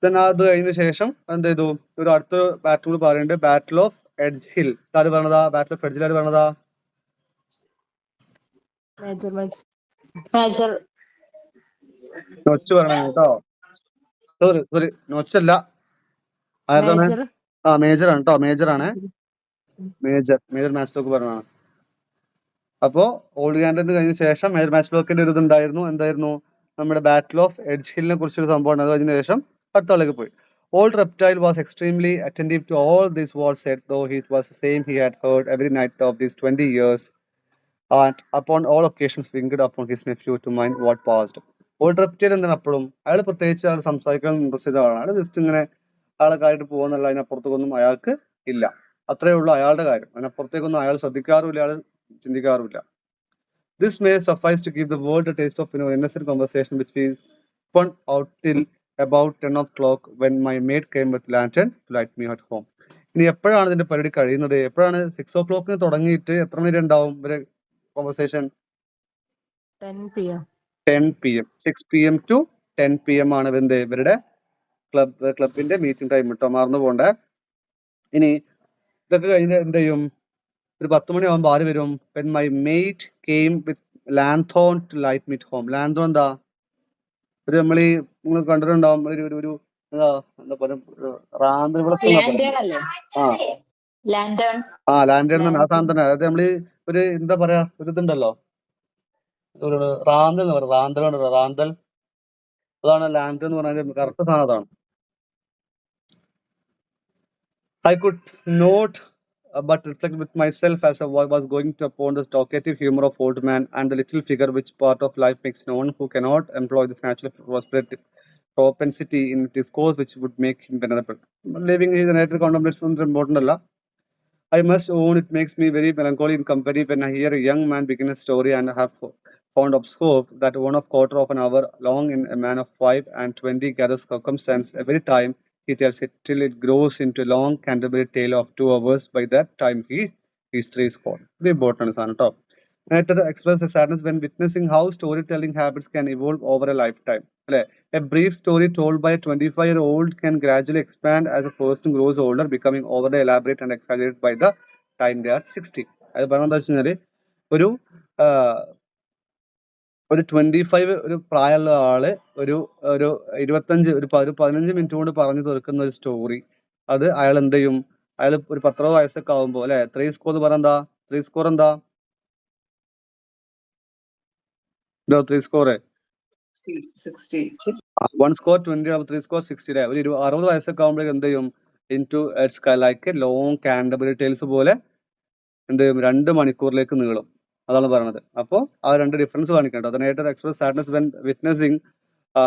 Then അത് കഴിഞ്ഞ ശേഷം എന്ത് ചെയ്തു? ഒരു അടുത്തൊരു ബാറ്റിൽ പറയുന്നുണ്ട്, ബാറ്റിൽ ഓഫ് എഡ്ജ്ഹിൽ. ആര് പറഞ്ഞതാ? ബാറ്റിൽ ഓഫ് എഡ്ജ്ഹിൽ ആര് പറഞ്ഞതാ? നൊച്ച് പറഞ്ഞ കേട്ടോ. സോറി നൊച്ചല്ല, മേജറാണ് കേട്ടോ. മേജറാണ്. മേജർ മാച്ച് ലോക്ക് പറഞ്ഞതാണ്. അപ്പോ ഓൾഡ് ഗാൻഡറ്റ് കഴിഞ്ഞ ശേഷം മേജർ മാച്ച് ലോക്കിന്റെ ഒരു ഇതുണ്ടായിരുന്നു. എന്തായിരുന്നു? നമ്മുടെ ബാറ്റിൽ ഓഫ് എഡ്ജ്ഹിലിനെ കുറിച്ചൊരു സംഭവമാണ്. അത് കഴിഞ്ഞ ശേഷം അടുത്ത ആളിലേക്ക് പോയി. Old reptile was extremely attentive to all these words said, though it was the same he had heard every night of these 20 years, and upon all occasions winked upon his nephew to mind what passed. Old reptile എന്താണ് അപ്പോഴും അയാൾ പ്രത്യേകിച്ച് അയാൾ സംസാരിക്കാൻ interest ചെയ്ത ആളാണ്. അയാൾ just ഇങ്ങനെ അയാളെ കാര്യമായിട്ട് പോകുന്നുള്ള അതിനപ്പുറത്തേക്കൊന്നും അയാൾക്ക് ഇല്ല. അത്രയേ ഉള്ളൂ അയാളുടെ കാര്യം. അതിനപ്പുറത്തേക്കൊന്നും അയാൾ ശ്രദ്ധിക്കാറുമില്ല, അയാൾ ചിന്തിക്കാറുമില്ല. This may suffice to give the world a taste of innocent conversation which we spun out till about 10 o'clock when my maid came with lantern to light me at home. ഇനി എപ്പോഴാണ് ഇതിന്റെ പരിപാടി കഴിയുന്നത്? എപ്പോഴാണ് 6 o'clock തുടങ്ങിയിട്ട് എത്ര മണി വരെ ഉണ്ടാവും ഇവരെ conversation? 10 p.m. 10 p.m. 6 p.m. to 10 p.m. ആണ് ഇവരുടെ ക്ലബിന്റെ മീറ്റിംഗ് ടൈം കേട്ടോ, മറന്നു പോണ്ടേ. ഇനി ഇതൊക്കെ കഴിഞ്ഞ് എന്ത് ചെയ്യും? ഒരു 10 മണിയാകുമ്പോൾ ആര് വരും? when my mate came with lanthorn to light me at home. lanthorn എന്താ? ഒരു നമ്മൾ കണ്ടിട്ടുണ്ടാവും ഒരു എന്താ പറയുക, റാന്തൽ വിളക്ക്. ലാൻഡേൺ തന്നെ ആ സാധനം തന്നെ. അതായത് നമ്മള് ഒരു എന്താ പറയാ, ഒരു ഇതുണ്ടല്ലോ, ഒരു റാന്തൽ എന്ന് പറയുന്നത്. റാന്തൽ അതാണ് ലാൻഡ് എന്ന് പറഞ്ഞാൽ കറക്റ്റ് സാധനം അതാണ്. I could not but reflect with myself as I was going to upon the talkative humor of old man and the little figure which part of life makes no one who cannot employ this natural propensity in discourse which would make him venerable. Living his nature contemplation is important alla. I must own it makes me very melancholy in company when I hear a young man begin a story and have found obscure that one of quarter of an hour long in a man of 5 and 20 gathers circumstance every time he tells it till it grows into a long Canterbury tale of 2 hours. By that time he is 3 score. The important is on top. Later express a sadness when witnessing how storytelling habits can evolve over a lifetime. A brief story told by a 25-year-old can gradually expand as a person grows older, becoming overly elaborate and exaggerated by the time they are 60. അത് പറഞ്ഞാൽ വെച്ചാൽ ഒരു 25 ഒരു പ്രായമുള്ള ആള് ഒരു 25 ഒരു 15 minute കൊണ്ട് പറഞ്ഞു തീർക്കുന്ന ഒരു സ്റ്റോറി, അത് അയാൾ എന്ത് ചെയ്യും? അയാൾ ഒരു 10 വയസ്സൊക്കെ ആകുമ്പോൾ അല്ലെ 3 സ്കോർ എന്ന് പറഞ്ഞാ 3 സ്കോർ എന്താ? 3 സ്കോർ 1 സ്കോർ 20, 3 സ്കോർ 60. ഒരു 60 വയസ്സൊക്കെ ആകുമ്പോഴേക്ക് എന്ത് ചെയ്യും? Into like long Canterbury tales പോലെ എന്ത് ചെയ്യും? 2 മണിക്കൂറിലേക്ക് നീളും. അതാണ് പറയുന്നത്. അപ്പോൾ ആ 2 ഡിഫറൻസ് കാണിക്കേണ്ടത്. അതിനായിട്ട് express sadness when witnessing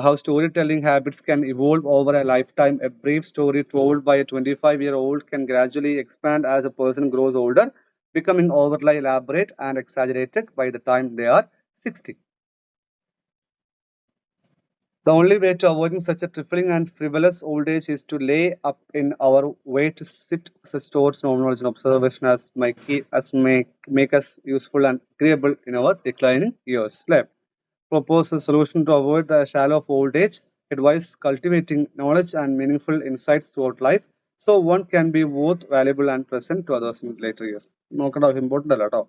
how storytelling habits can evolve over a lifetime. A brief story told by a 25-year-old can gradually expand as a person grows older, becoming overly elaborate and exaggerated by the time they are 60. The only way to avoiding such a trifling and frivolous old age is to lay up in our way to sit such stores of knowledge and observation as make us useful and agreeable in our declining years. Propose a solution to avoid the shallow of old age. Advise cultivating knowledge and meaningful insights throughout life, so one can be both valuable and present to others in later years. Important alla ട്ടോ.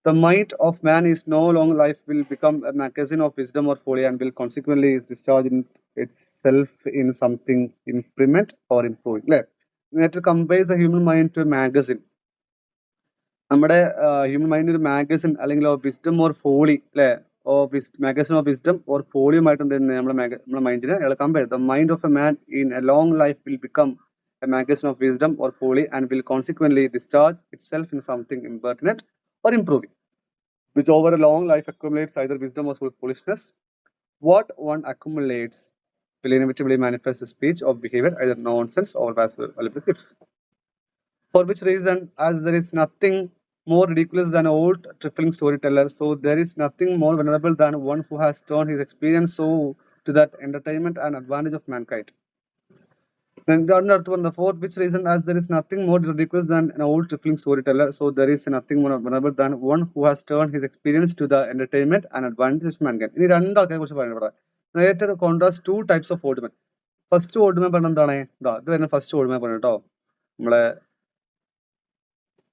The mind of man is no longer life will become a magazine of wisdom or folly and will consequently discharge itself in something improvement or improving. It compares the human mind to a magazine. നമ്മുടെ human mind ഒരു magazine അല്ലെങ്കിൽ wisdom or folly അല്ലെ, magazine of wisdom or ഫോളിയുമായിട്ട് എന്ത് ചെയ്യുന്നത്? നമ്മുടെ മൈൻഡിനെ compare. The mind of a man in a long life will become a magazine of wisdom or folly and will consequently discharge itself in something impertinent or improving, which over a long life accumulates either wisdom or foolishness. What one accumulates will inevitably manifest a speech of behavior, either nonsense or valuable gifts. For which reason, as there is nothing more ridiculous than an old trifling storyteller, so there is nothing more venerable than one who has turned his experience so to that entertainment and advantage of mankind. For which reason, as there is nothing more ridiculous than an old trifling storyteller, so there is nothing more venerable than one who has turned his experience to the entertainment and advantage of mankind. ഇനി രണ്ടാൾക്കാരെ കുറിച്ച് പറയുന്നത് നേരത്തെ contrast 2 types of old men. First old man പറഞ്ഞ എന്താണ്? ഇത് വരുന്ന first old man പറഞ്ഞു കേട്ടോ, നമ്മളെ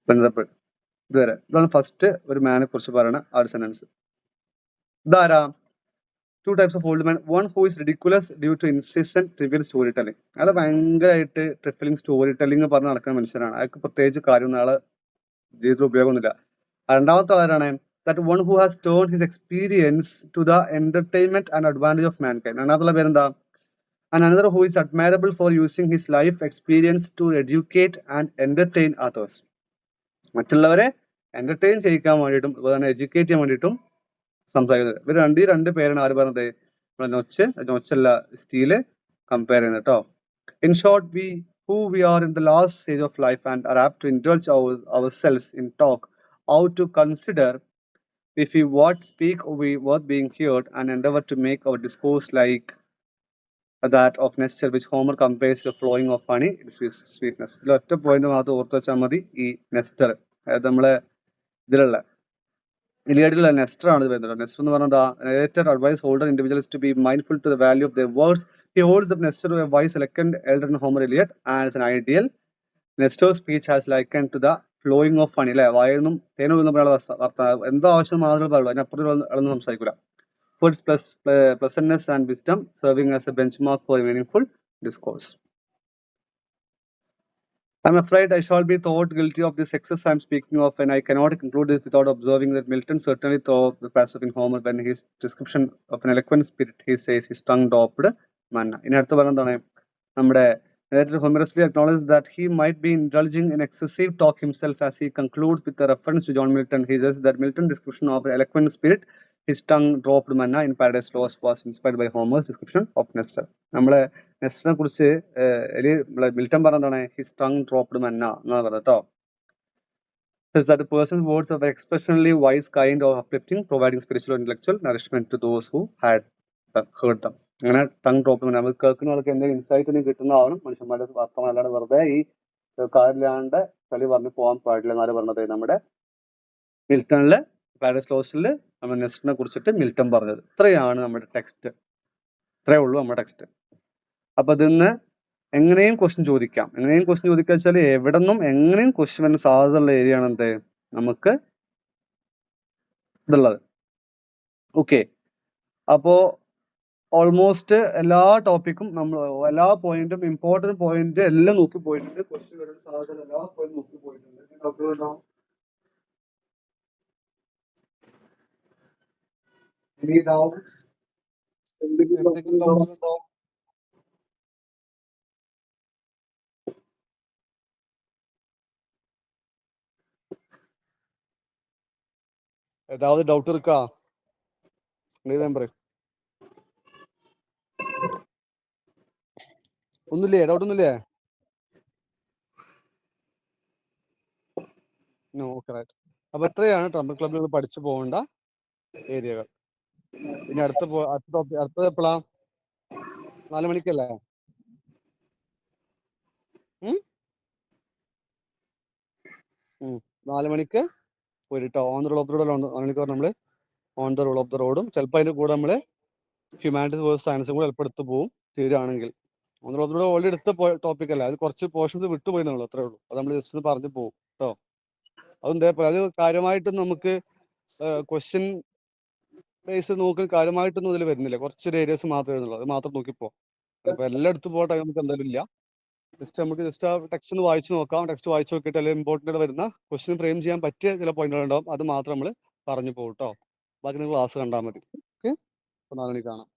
വെനറബിൾ. ഇതുവരെ ഇതാണ് ഫസ്റ്റ് ഒരു മാനെ കുറിച്ച് പറയുന്ന ആ ഒരു സെന്റൻസ്. ഇതാരാ? 2 types of old men. One who is ridiculous due to incessant trivial storytelling. അയാൾ ഭയങ്കരമായിട്ട് ട്രിഫിലിംഗ് സ്റ്റോറി ടെല്ലിംഗ് പറഞ്ഞ് നടക്കുന്ന മനുഷ്യനാണ്. അയാൾക്ക് പ്രത്യേകിച്ച് കാര്യമൊന്നും അയാളെ ജീവിതത്തിൽ ഉപയോഗമൊന്നുമില്ല. രണ്ടാമത്തെ ആളാണ് that one who has turned his experience to the entertainment and advantage of mankind. രണ്ടാമത്തെ പേരെന്താ? and another who is admirable for using his life experience to educate and entertain others. മറ്റുള്ളവരെ എന്റർടൈൻ ചെയ്യിക്കാൻ വേണ്ടിയിട്ടും അതുപോലെ തന്നെ എഡ്യൂക്കേറ്റ് ചെയ്യാൻ വേണ്ടിയിട്ടും സംസാരിക്കുന്നത്. ഇവർ രണ്ട് പേരാണ് ആര് പറഞ്ഞത്? നൊച്ചല്ല സ്റ്റീല് കമ്പയർ ചെയ്യുന്നത് കേട്ടോ. In short, who we are in the last stage of life and are apt to indulge ourselves in talk, how to consider if we what speak or we what being heard, and endeavor to make our discourse like that of Nestor, which Homer compares to flowing of honey, its sweetness. ഇതിൽ ഒറ്റ point മാത്രം ഓർത്ത് വെച്ചാൽ മതി. ഈ നെസ്റ്റർ, അതായത് നമ്മളെ ഇതിലുള്ള ഇലിയഡിലുള്ള നെസ്റ്റർ ആണ് ഇത് വരുന്നത്. നെസ്റ്റർ എന്ന് പറഞ്ഞാൽ narrator advise older individuals to be mindful to the value of their words. He holds up Nestor, a wise eloquent elder in Homer Iliad, as an ideal. Nestor's speech has likened to the flowing of honey. അല്ലെ, വായൊന്നും തേനൊന്നും വർത്താനം എന്തോ ആവശ്യം മാത്രമേ പറയുള്ളൂ, അതിനപ്പുറം അളന്ന് സംസാരിക്കില്ല. For its pleasantness and wisdom, serving as a benchmark for a meaningful discourse. I'm afraid I shall be thought guilty of this excess I'm speaking of, and I cannot conclude this without observing that Milton certainly thought the passage in Homer when his description of an eloquent spirit, he says his tongue dropped manna. In അടുത്ത പറയുന്നതാണ് നമ്മുടെ narrator humorously acknowledges that he might be indulging in excessive talk himself as he concludes with a reference to John Milton. He says that Milton's description of an eloquent spirit, his tongue dropped manna in Paradise Lost, was inspired by Homer's description of Nestor. നമ്മളെ നെസ്റ്ററിനെ കുറിച്ച് Milton പറഞ്ഞതാണ് his tongue dropped മന്ന എന്നാണ് പറഞ്ഞത് കേട്ടോ. That the person's words are expressionally wise, kind, or uplifting, providing spiritual or intellectual nourishment to those who had heard them. അങ്ങനെ tongue drop മന്ന നമുക്ക് കേൾക്കുന്ന ആൾക്ക് എന്തെങ്കിലും ഇൻസൈറ്റ് ഒന്നും കിട്ടുന്നതാണ്. മനുഷ്യന്മാരുടെ വർത്തമാനം അല്ലാണ്ട് വെറുതെ ഈ കാര്യമില്ലാണ്ട് കളി പറഞ്ഞു പോകാൻ പാടില്ല എന്നാണ് പറഞ്ഞത്. നമ്മുടെ മിൽട്ടണില് പാരഡൈസ് ലോസ്റ്റിൽ നമ്മൾ നെസ്റ്ററിനെ കുറിച്ചിട്ട് മിൽട്ടൺ പറഞ്ഞത്. ഇത്രയാണ് നമ്മുടെ ടെക്സ്റ്റ്. ഇത്രയേ ഉള്ളൂ നമ്മുടെ ടെക്സ്റ്റ്. അപ്പൊ അതിന്ന് എങ്ങനെയും ക്വസ്റ്റ്യൻ ചോദിക്കാം. വെച്ചാൽ എവിടെ നിന്നും എങ്ങനെയും ക്വസ്റ്റ്യൻ വരുന്ന സാധ്യതയുള്ള ഏരിയ ആണ് എന്ത് നമുക്ക് ഇതുള്ളത്. ഓക്കെ, അപ്പോ ഓൾമോസ്റ്റ് എല്ലാ ടോപ്പിക്കും നമ്മൾ എല്ലാ പോയിന്റും ഇമ്പോർട്ടന്റ് പോയിന്റ് എല്ലാം നോക്കി പോയിട്ടുണ്ട്. ക്വസ്റ്റ്യൻ വരുന്ന സാധ്യത എല്ലാ പോയിന്റ് നോക്കി പോയിട്ടുണ്ട്. Any doubts? ஏதாவது டவுட் இருக்கா? ഒന്നുമില്ലേ? ഡൗട്ട് ഒന്നുമില്ലേ? അപ്പൊ ഇത്രയാണ് ട്രംപിൾ ക്ലബിൽ പഠിച്ചു പോകേണ്ട ഏരിയകൾ. ഇനി അടുത്ത എപ്പോഴാ? 4 മണിക്കല്ലേ? 4 മണിക്ക് പോയിട്ടോ. On the rule of the road 4 മണിക്ക് നമ്മള് on the rule of the റോഡും ചിലപ്പോൾ അതിന്റെ കൂടെ നമ്മള് ഹ്യൂമാനിറ്റീസ് വേഴ്സസ് സയൻസും കൂടെ ചിലപ്പോൾ എടുത്ത് പോകും തീരുകയാണെങ്കിൽ. On the rule of the road already എടുത്ത ടോപ്പിക് അല്ല, അത് കുറച്ച് പോർഷൻസ് വിട്ടുപോയി എന്നുള്ളൂ, അത്രേ ഉള്ളൂ. അത് നമ്മൾ ജസ്റ്റ് പറഞ്ഞു പോകും കേട്ടോ. അത് കാര്യമായിട്ടൊന്നും നമുക്ക് ക്വസ്റ്റ്യൻ ബേസ് നോക്കി കാര്യമായിട്ടൊന്നും ഇതിൽ വരുന്നില്ല. കുറച്ചൊരു ഏരിയസ് മാത്രമേ വരുന്നുള്ളൂ, അത് മാത്രം നോക്കിപ്പോ. അപ്പൊ എല്ലാം എടുത്ത് പോകാൻ ടൈം നമുക്ക് എന്തായാലും ഇല്ല. നമുക്ക് ജസ്റ്റ് ആ ടെക്സ്റ്റ് ഒന്ന് വായിച്ചു നോക്കാം. ടെക്സ്റ്റ് വായിച്ചു നോക്കിയിട്ട് അല്ലെങ്കിൽ ഇമ്പോർട്ടൻ്റ് വരുന്ന ക്വസ്റ്റ്യൻ ഫ്രെയിം ചെയ്യാൻ പറ്റിയ ചില പോയിന്റുകൾ ഉണ്ടാവും, അത് മാത്രം നമ്മൾ പറഞ്ഞു പോകും കേട്ടോ. ബാക്കി നിങ്ങൾ ക്ലാസ് കണ്ടാൽ മതി. ഓക്കെ, 4 മണിക്ക് കാണാം.